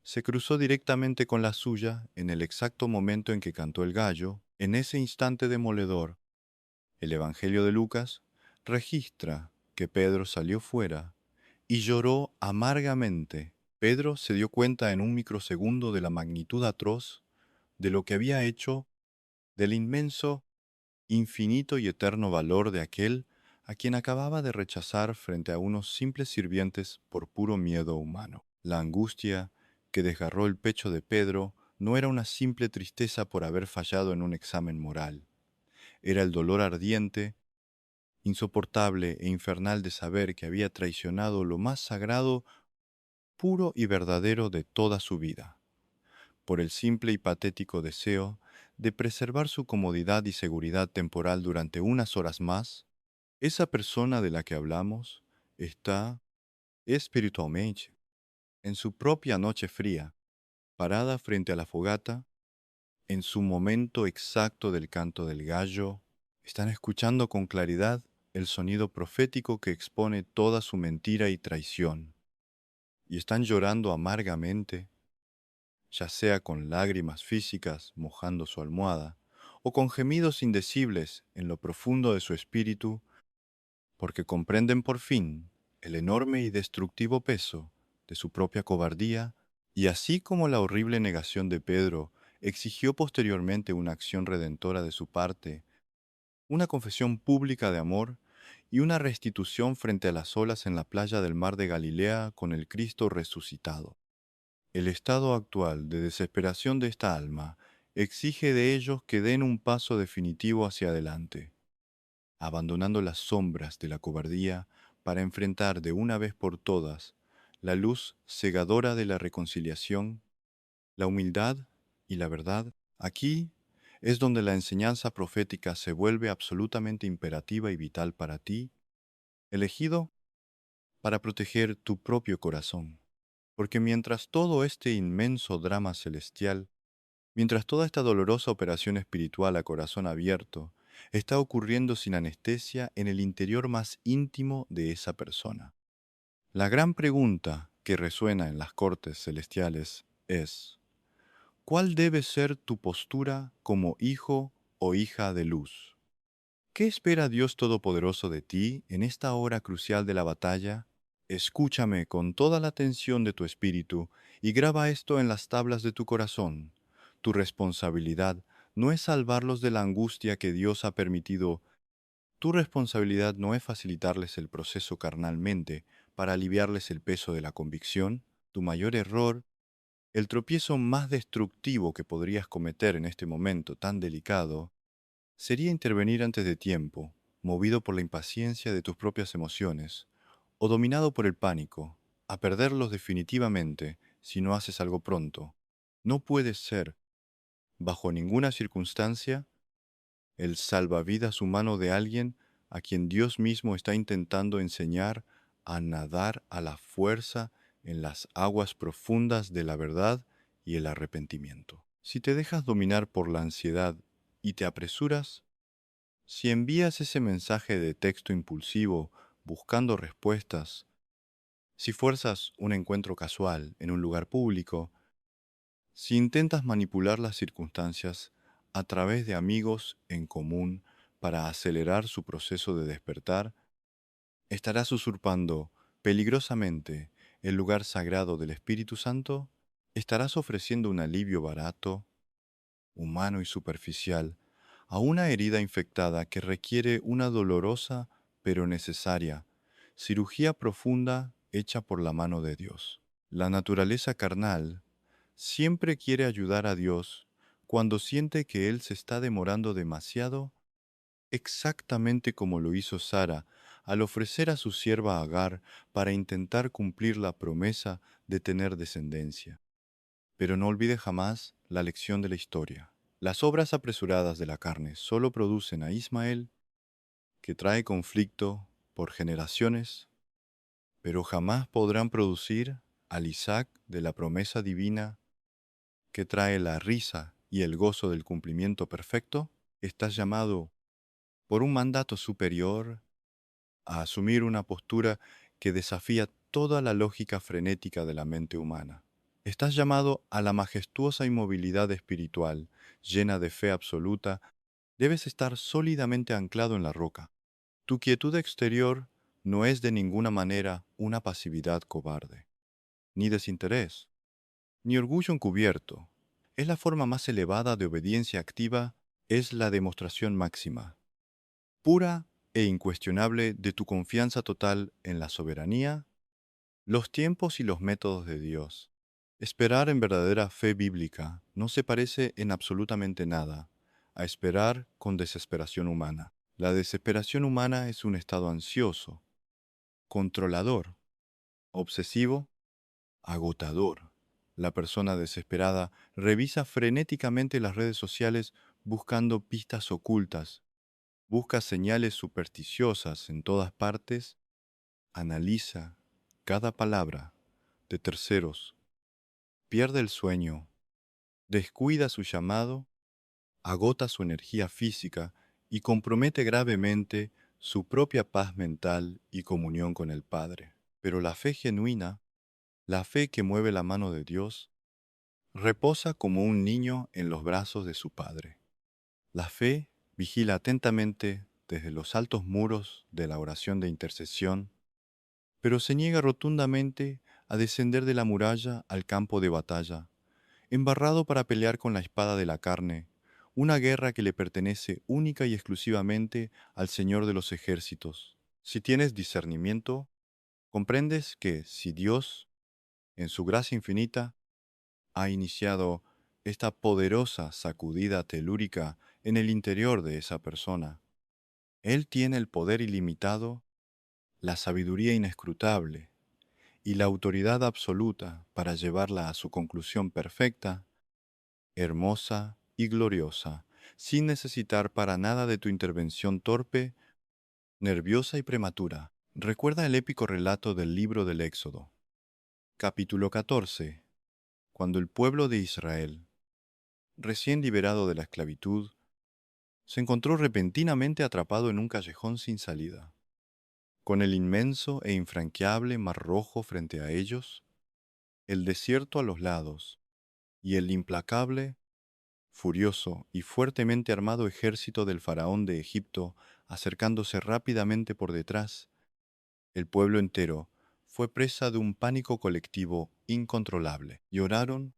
se cruzó directamente con la suya en el exacto momento en que cantó el gallo. En ese instante demoledor, el Evangelio de Lucas registra que Pedro salió fuera y lloró amargamente. Pedro se dio cuenta en un microsegundo de la magnitud atroz de lo que había hecho, del inmenso, infinito y eterno valor de aquel a quien acababa de rechazar frente a unos simples sirvientes por puro miedo humano. La angustia que desgarró el pecho de Pedro no era una simple tristeza por haber fallado en un examen moral. Era el dolor ardiente, insoportable e infernal de saber que había traicionado lo más sagrado, puro y verdadero de toda su vida, por el simple y patético deseo de preservar su comodidad y seguridad temporal durante unas horas más. Esa persona de la que hablamos está, espiritualmente, en su propia noche fría, parada frente a la fogata, en su momento exacto del canto del gallo. Están escuchando con claridad el sonido profético que expone toda su mentira y traición, y están llorando amargamente, ya sea con lágrimas físicas mojando su almohada, o con gemidos indecibles en lo profundo de su espíritu, porque comprenden por fin el enorme y destructivo peso de su propia cobardía, y así como la horrible negación de Pedro exigió posteriormente una acción redentora de su parte, una confesión pública de amor y una restitución frente a las olas en la playa del mar de Galilea con el Cristo resucitado. El estado actual de desesperación de esta alma exige de ellos que den un paso definitivo hacia adelante, abandonando las sombras de la cobardía para enfrentar de una vez por todas la luz cegadora de la reconciliación, la humildad y la verdad. Aquí es donde la enseñanza profética se vuelve absolutamente imperativa y vital para ti, elegido para proteger tu propio corazón. Porque mientras todo este inmenso drama celestial, mientras toda esta dolorosa operación espiritual a corazón abierto está ocurriendo sin anestesia en el interior más íntimo de esa persona, la gran pregunta que resuena en las cortes celestiales es: ¿cuál debe ser tu postura como hijo o hija de luz? ¿Qué espera Dios Todopoderoso de ti en esta hora crucial de la batalla? Escúchame con toda la atención de tu espíritu y graba esto en las tablas de tu corazón. Tu responsabilidad no es salvarlos de la angustia que Dios ha permitido. Tu responsabilidad no es facilitarles el proceso carnalmente para aliviarles el peso de la convicción. Tu mayor error, el tropiezo más destructivo que podrías cometer en este momento tan delicado, sería intervenir antes de tiempo, movido por la impaciencia de tus propias emociones, o dominado por el pánico, a perderlos definitivamente si no haces algo pronto. No puedes ser, bajo ninguna circunstancia, el salvavidas humano de alguien a quien Dios mismo está intentando enseñar a nadar a la fuerza en las aguas profundas de la verdad y el arrepentimiento. Si te dejas dominar por la ansiedad y te apresuras, si envías ese mensaje de texto impulsivo buscando respuestas, si fuerzas un encuentro casual en un lugar público, si intentas manipular las circunstancias a través de amigos en común para acelerar su proceso de despertar, estarás usurpando peligrosamente el lugar sagrado del Espíritu Santo, estarás ofreciendo un alivio barato, humano y superficial a una herida infectada que requiere una dolorosa pero necesaria cirugía profunda hecha por la mano de Dios. La naturaleza carnal siempre quiere ayudar a Dios cuando siente que Él se está demorando demasiado, exactamente como lo hizo Sara al ofrecer a su sierva Agar para intentar cumplir la promesa de tener descendencia. Pero no olvide jamás la lección de la historia. Las obras apresuradas de la carne solo producen a Ismael, que trae conflicto por generaciones, pero jamás podrán producir al Isaac de la promesa divina, que trae la risa y el gozo del cumplimiento perfecto. Estás llamado por un mandato superior a asumir una postura que desafía toda la lógica frenética de la mente humana. Estás llamado a la majestuosa inmovilidad espiritual, llena de fe absoluta. Debes estar sólidamente anclado en la roca. Tu quietud exterior no es de ninguna manera una pasividad cobarde, ni desinterés, ni orgullo encubierto. Es la forma más elevada de obediencia activa, es la demostración máxima, pura e incuestionable de tu confianza total en la soberanía, los tiempos y los métodos de Dios. Esperar en verdadera fe bíblica no se parece en absolutamente nada a esperar con desesperación humana. La desesperación humana es un estado ansioso, controlador, obsesivo, agotador. La persona desesperada revisa frenéticamente las redes sociales buscando pistas ocultas, busca señales supersticiosas en todas partes, analiza cada palabra de terceros, pierde el sueño, descuida su llamado, agota su energía física y compromete gravemente su propia paz mental y comunión con el Padre. Pero la fe genuina, la fe que mueve la mano de Dios, reposa como un niño en los brazos de su Padre. La fe vigila atentamente desde los altos muros de la oración de intercesión, pero se niega rotundamente a descender de la muralla al campo de batalla, embarrado para pelear con la espada de la carne, una guerra que le pertenece única y exclusivamente al Señor de los ejércitos. Si tienes discernimiento, comprendes que si Dios, en su gracia infinita, ha iniciado esta poderosa sacudida telúrica en el interior de esa persona, Él tiene el poder ilimitado, la sabiduría inescrutable y la autoridad absoluta para llevarla a su conclusión perfecta, hermosa y gloriosa, sin necesitar para nada de tu intervención torpe, nerviosa y prematura. Recuerda el épico relato del libro del Éxodo, capítulo 14, cuando el pueblo de Israel, recién liberado de la esclavitud, se encontró repentinamente atrapado en un callejón sin salida. Con el inmenso e infranqueable Mar Rojo frente a ellos, el desierto a los lados y el implacable, furioso y fuertemente armado ejército del faraón de Egipto acercándose rápidamente por detrás, el pueblo entero fue presa de un pánico colectivo incontrolable. Lloraron,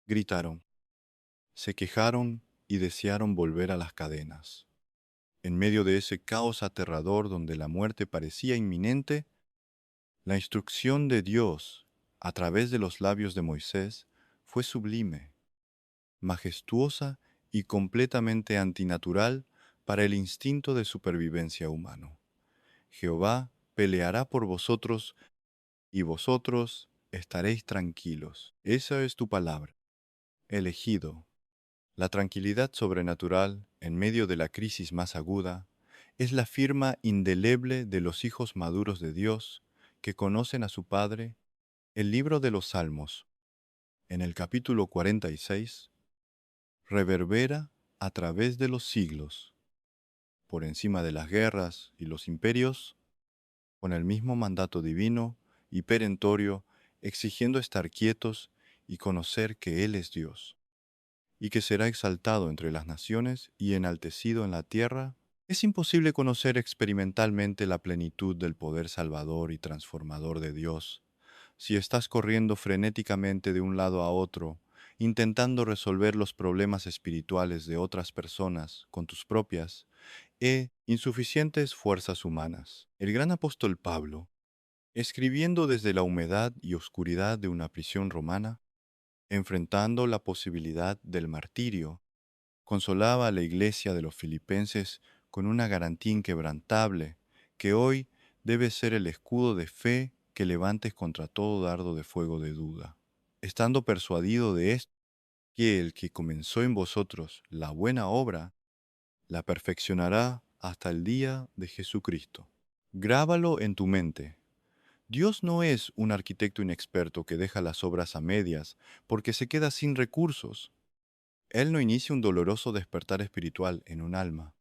gritaron, se quejaron y desearon volver a las cadenas. En medio de ese caos aterrador donde la muerte parecía inminente, la instrucción de Dios, a través de los labios de Moisés, fue sublime, majestuosa y completamente antinatural para el instinto de supervivencia humano. Jehová peleará por vosotros y vosotros estaréis tranquilos. Esa es tu palabra. Elegido. La tranquilidad sobrenatural, en medio de la crisis más aguda, es la firma indeleble de los hijos maduros de Dios que conocen a su Padre. El libro de los Salmos, en el capítulo 46, reverbera a través de los siglos, por encima de las guerras y los imperios, con el mismo mandato divino y perentorio, exigiendo estar quietos y conocer que Él es Dios, y que será exaltado entre las naciones y enaltecido en la tierra. Es imposible conocer experimentalmente la plenitud del poder salvador y transformador de Dios si estás corriendo frenéticamente de un lado a otro, intentando resolver los problemas espirituales de otras personas con tus propias e insuficientes fuerzas humanas. El gran apóstol Pablo, escribiendo desde la humedad y oscuridad de una prisión romana, enfrentando la posibilidad del martirio, consolaba a la iglesia de los filipenses con una garantía inquebrantable que hoy debe ser el escudo de fe que levantes contra todo dardo de fuego de duda, estando persuadido de esto, que el que comenzó en vosotros la buena obra, la perfeccionará hasta el día de Jesucristo. Grábalo en tu mente. Dios no es un arquitecto inexperto que deja las obras a medias porque se queda sin recursos. Él no inicia un doloroso despertar espiritual en un alma,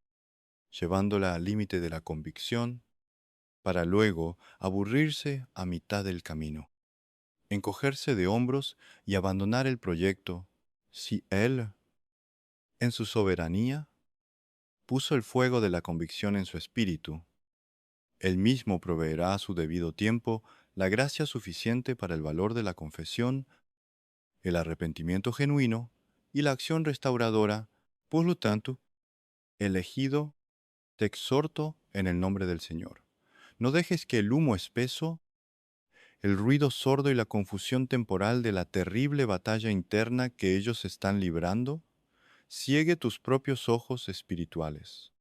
llevándola al límite de la convicción, para luego aburrirse a mitad del camino, encogerse de hombros y abandonar el proyecto, si Él, en su soberanía, puso el fuego de la convicción en su espíritu. Él mismo proveerá a su debido tiempo la gracia suficiente para el valor de la confesión, el arrepentimiento genuino y la acción restauradora. Por lo tanto, elegido, te exhorto en el nombre del Señor. No dejes que el humo espeso, el ruido sordo y la confusión temporal de la terrible batalla interna que ellos están librando, ciegue tus propios ojos espirituales,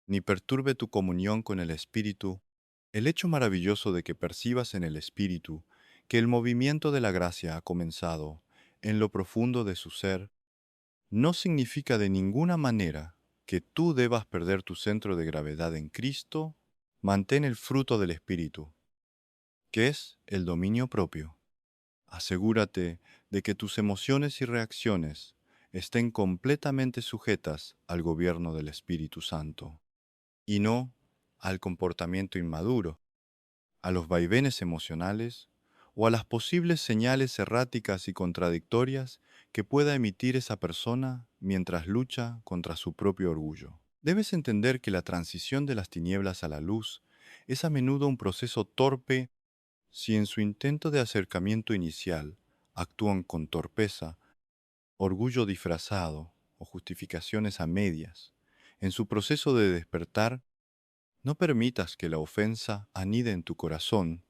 ni perturbe tu comunión con el Espíritu. El hecho maravilloso de que percibas en el Espíritu que el movimiento de la gracia ha comenzado en lo profundo de su ser, no significa de ninguna manera que tú debas perder tu centro de gravedad en Cristo. Mantén el fruto del Espíritu, que es el dominio propio. Asegúrate de que tus emociones y reacciones estén completamente sujetas al gobierno del Espíritu Santo, y no al comportamiento inmaduro, a los vaivenes emocionales o a las posibles señales erráticas y contradictorias que pueda emitir esa persona mientras lucha contra su propio orgullo. Debes entender que la transición de las tinieblas a la luz es a menudo un proceso torpe si en su intento de acercamiento inicial actúan con torpeza, orgullo disfrazado o justificaciones a medias. En su proceso de despertar, no permitas que la ofensa anide en tu corazón.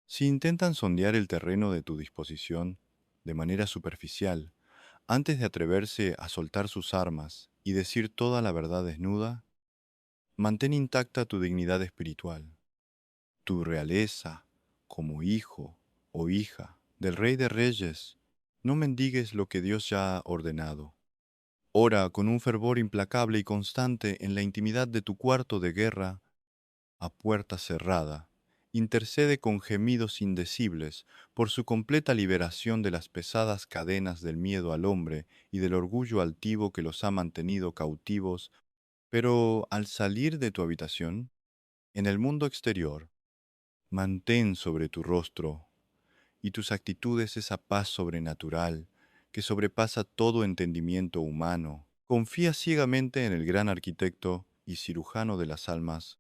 Si intentan sondear el terreno de tu disposición de manera superficial, antes de atreverse a soltar sus armas y decir toda la verdad desnuda, mantén intacta tu dignidad espiritual, tu realeza como hijo o hija del Rey de Reyes. No mendigues lo que Dios ya ha ordenado. Ora con un fervor implacable y constante en la intimidad de tu cuarto de guerra a puerta cerrada. Intercede con gemidos indecibles por su completa liberación de las pesadas cadenas del miedo al hombre y del orgullo altivo que los ha mantenido cautivos. Pero al salir de tu habitación, en el mundo exterior, mantén sobre tu rostro y tus actitudes esa paz sobrenatural que sobrepasa todo entendimiento humano. Confía ciegamente en el gran arquitecto y cirujano de las almas,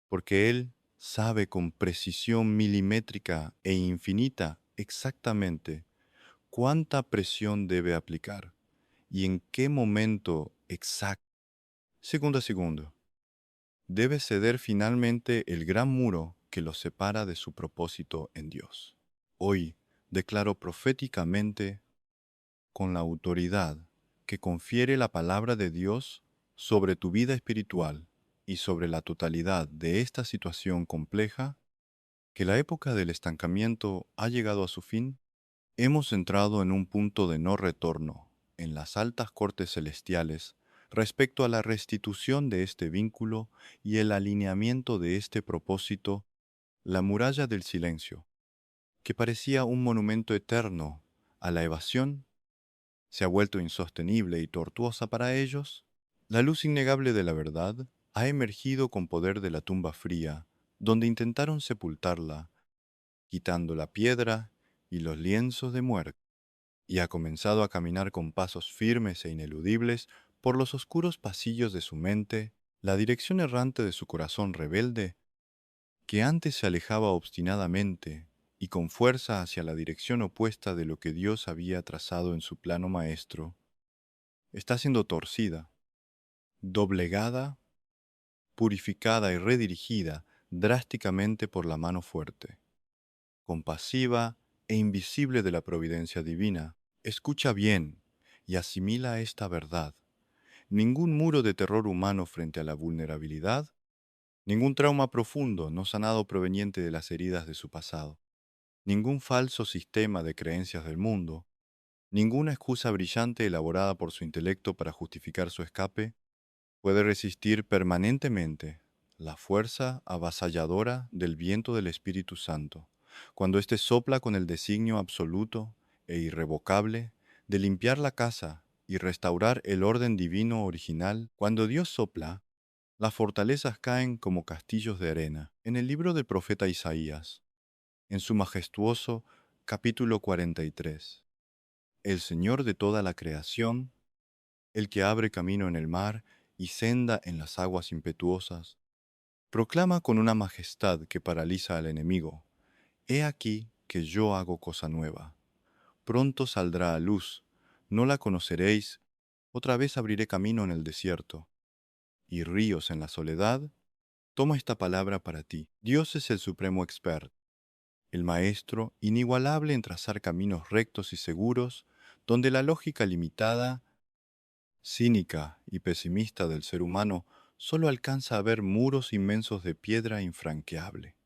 porque Él sabe con precisión milimétrica e infinita exactamente cuánta presión debe aplicar y en qué momento exacto, segundo a segundo, debe ceder finalmente el gran muro que los separa de su propósito en Dios. Hoy declaro proféticamente, con la autoridad que confiere la palabra de Dios sobre tu vida espiritual y sobre la totalidad de esta situación compleja, que la época del estancamiento ha llegado a su fin. Hemos entrado en un punto de no retorno en las altas cortes celestiales respecto a la restitución de este vínculo y el alineamiento de este propósito. La muralla del silencio, que parecía un monumento eterno a la evasión, se ha vuelto insostenible y tortuosa para ellos. La luz innegable de la verdad ha emergido con poder de la tumba fría, donde intentaron sepultarla, quitando la piedra y los lienzos de muerte, y ha comenzado a caminar con pasos firmes e ineludibles por los oscuros pasillos de su mente, la dirección errante de su corazón rebelde, que antes se alejaba obstinadamente y con fuerza hacia la dirección opuesta de lo que Dios había trazado en su plano maestro, está siendo torcida, doblegada, purificada y redirigida drásticamente por la mano fuerte, compasiva e invisible de la providencia divina. Escucha bien y asimila esta verdad. Ningún muro de terror humano frente a la vulnerabilidad, ningún trauma profundo no sanado proveniente de las heridas de su pasado, ningún falso sistema de creencias del mundo, ninguna excusa brillante elaborada por su intelecto para justificar su escape, puede resistir permanentemente la fuerza avasalladora del viento del Espíritu Santo, cuando éste sopla con el designio absoluto e irrevocable de limpiar la casa y restaurar el orden divino original. Cuando Dios sopla, las fortalezas caen como castillos de arena. En el libro del profeta Isaías, en su majestuoso capítulo 43, el Señor de toda la creación, el que abre camino en el mar y senda en las aguas impetuosas, proclama con una majestad que paraliza al enemigo: He aquí que yo hago cosa nueva. Pronto saldrá a luz, no la conoceréis, otra vez abriré camino en el desierto, y ríos en la soledad. Toma esta palabra para ti. Dios es el supremo experto, el maestro inigualable en trazar caminos rectos y seguros, donde la lógica limitada, cínica y pesimista del ser humano solo alcanza a ver muros inmensos de piedra infranqueable.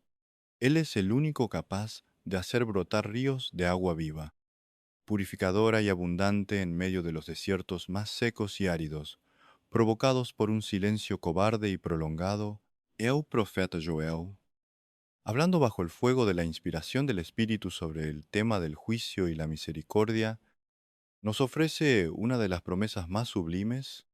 Él es el único capaz de hacer brotar ríos de agua viva, purificadora y abundante en medio de los desiertos más secos y áridos, provocados por un silencio cobarde y prolongado. El profeta Joel, hablando bajo el fuego de la inspiración del Espíritu sobre el tema del juicio y la misericordia, nos ofrece una de las promesas más sublimes,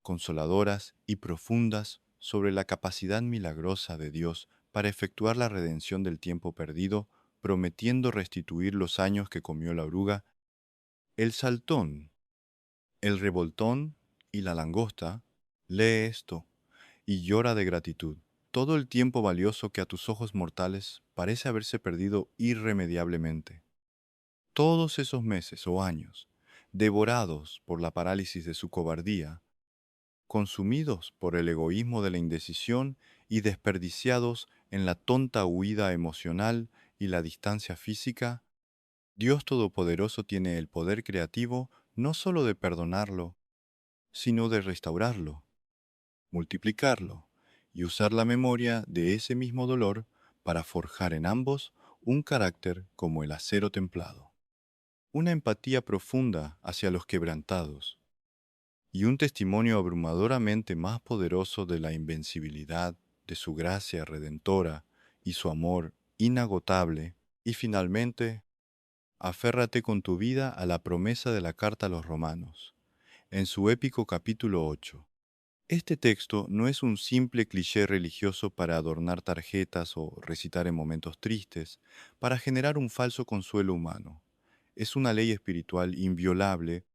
consoladoras y profundas sobre la capacidad milagrosa de Dios para efectuar la redención del tiempo perdido, prometiendo restituir los años que comió la oruga. El saltón, el revoltón y la langosta, lee esto y llora de gratitud. Todo el tiempo valioso que a tus ojos mortales parece haberse perdido irremediablemente. Todos esos meses o años, devorados por la parálisis de su cobardía, consumidos por el egoísmo de la indecisión y desperdiciados en la tonta huida emocional y la distancia física, Dios Todopoderoso tiene el poder creativo no sólo de perdonarlo, sino de restaurarlo, multiplicarlo y usar la memoria de ese mismo dolor para forjar en ambos un carácter como el acero templado, una empatía profunda hacia los quebrantados y un testimonio abrumadoramente más poderoso de la invencibilidad de su gracia redentora y su amor inagotable. Y finalmente, aférrate con tu vida a la promesa de la carta a los Romanos, en su épico capítulo 8. Este texto no es un simple cliché religioso para adornar tarjetas o recitar en momentos tristes, para generar un falso consuelo humano. Es una ley espiritual inviolable,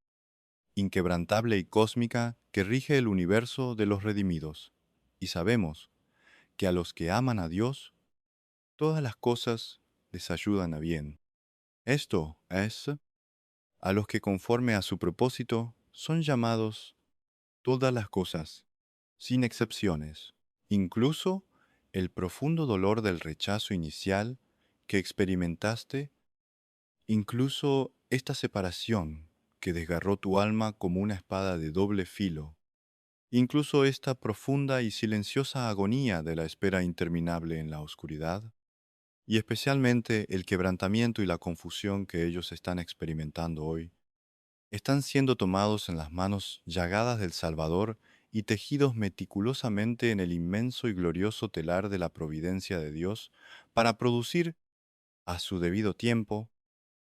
inquebrantable y cósmica que rige el universo de los redimidos. Y sabemos que a los que aman a Dios, todas las cosas les ayudan a bien. Esto es, a los que conforme a su propósito son llamados todas las cosas, sin excepciones, incluso el profundo dolor del rechazo inicial que experimentaste, incluso esta separación que desgarró tu alma como una espada de doble filo, incluso esta profunda y silenciosa agonía de la espera interminable en la oscuridad, y especialmente el quebrantamiento y la confusión que ellos están experimentando hoy, están siendo tomados en las manos llagadas del Salvador y tejidos meticulosamente en el inmenso y glorioso telar de la providencia de Dios para producir, a su debido tiempo,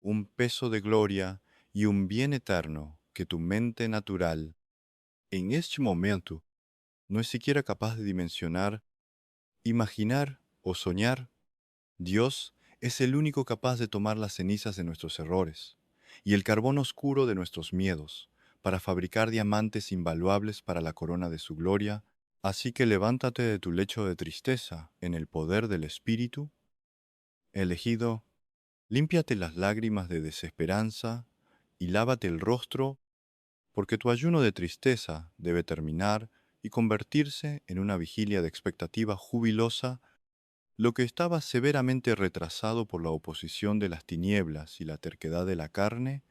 un peso de gloria y un bien eterno que tu mente natural, en este momento, no es siquiera capaz de dimensionar, imaginar o soñar. Dios es el único capaz de tomar las cenizas de nuestros errores y el carbón oscuro de nuestros miedos para fabricar diamantes invaluables para la corona de su gloria. Así que levántate de tu lecho de tristeza en el poder del Espíritu, elegido, límpiate las lágrimas de desesperanza y lávate el rostro, porque tu ayuno de tristeza debe terminar y convertirse en una vigilia de expectativa jubilosa. Lo que estaba severamente retrasado por la oposición de las tinieblas y la terquedad de la carne,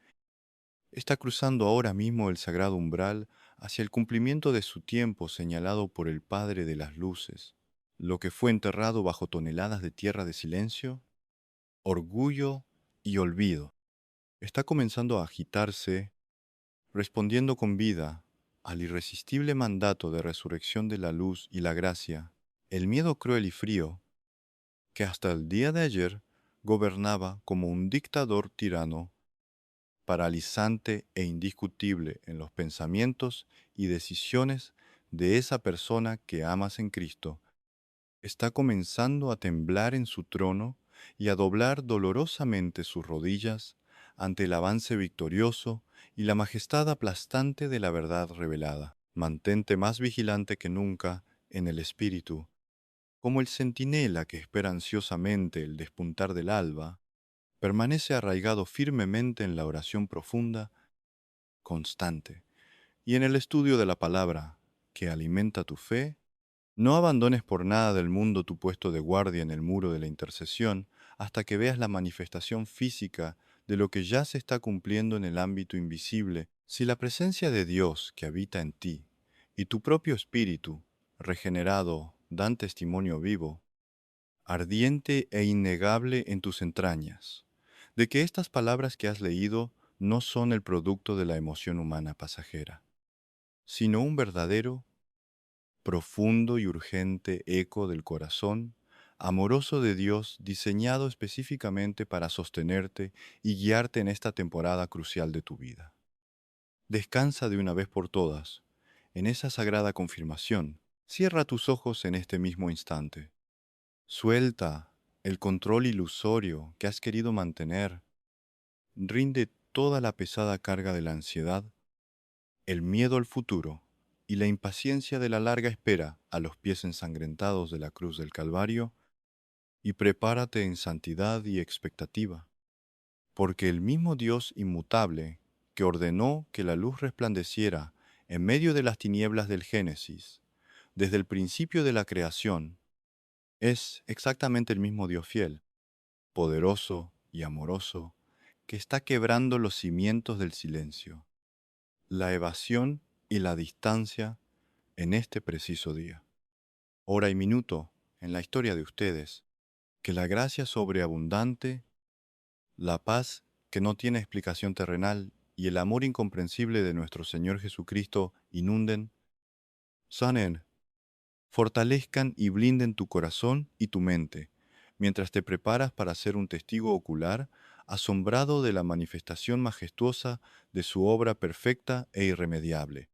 está cruzando ahora mismo el sagrado umbral hacia el cumplimiento de su tiempo señalado por el Padre de las Luces. Lo que fue enterrado bajo toneladas de tierra de silencio, orgullo y olvido, está comenzando a agitarse, respondiendo con vida al irresistible mandato de resurrección de la luz y la gracia. El miedo cruel y frío que hasta el día de ayer gobernaba como un dictador tirano, paralizante e indiscutible en los pensamientos y decisiones de esa persona que amas en Cristo, está comenzando a temblar en su trono y a doblar dolorosamente sus rodillas ante el avance victorioso y la majestad aplastante de la verdad revelada. Mantente más vigilante que nunca en el Espíritu, como el centinela que espera ansiosamente el despuntar del alba, permanece arraigado firmemente en la oración profunda, constante, y en el estudio de la palabra que alimenta tu fe. No abandones por nada del mundo tu puesto de guardia en el muro de la intercesión hasta que veas la manifestación física de lo que ya se está cumpliendo en el ámbito invisible. Si la presencia de Dios que habita en ti y tu propio espíritu, regenerado, dan testimonio vivo, ardiente e innegable en tus entrañas, de que estas palabras que has leído no son el producto de la emoción humana pasajera, sino un verdadero, profundo y urgente eco del corazón amoroso de Dios diseñado específicamente para sostenerte y guiarte en esta temporada crucial de tu vida. Descansa de una vez por todas en esa sagrada confirmación. Cierra tus ojos en este mismo instante. Suelta el control ilusorio que has querido mantener. Rinde toda la pesada carga de la ansiedad, el miedo al futuro y la impaciencia de la larga espera a los pies ensangrentados de la cruz del Calvario y prepárate en santidad y expectativa, porque el mismo Dios inmutable que ordenó que la luz resplandeciera en medio de las tinieblas del Génesis, desde el principio de la creación, es exactamente el mismo Dios fiel, poderoso y amoroso, que está quebrando los cimientos del silencio, la evasión y la distancia en este preciso día. Hora y minuto en la historia de ustedes, que la gracia sobreabundante, la paz que no tiene explicación terrenal y el amor incomprensible de nuestro Señor Jesucristo inunden, sanen, fortalezcan y blinden tu corazón y tu mente, mientras te preparas para ser un testigo ocular, asombrado de la manifestación majestuosa de su obra perfecta e irremediable.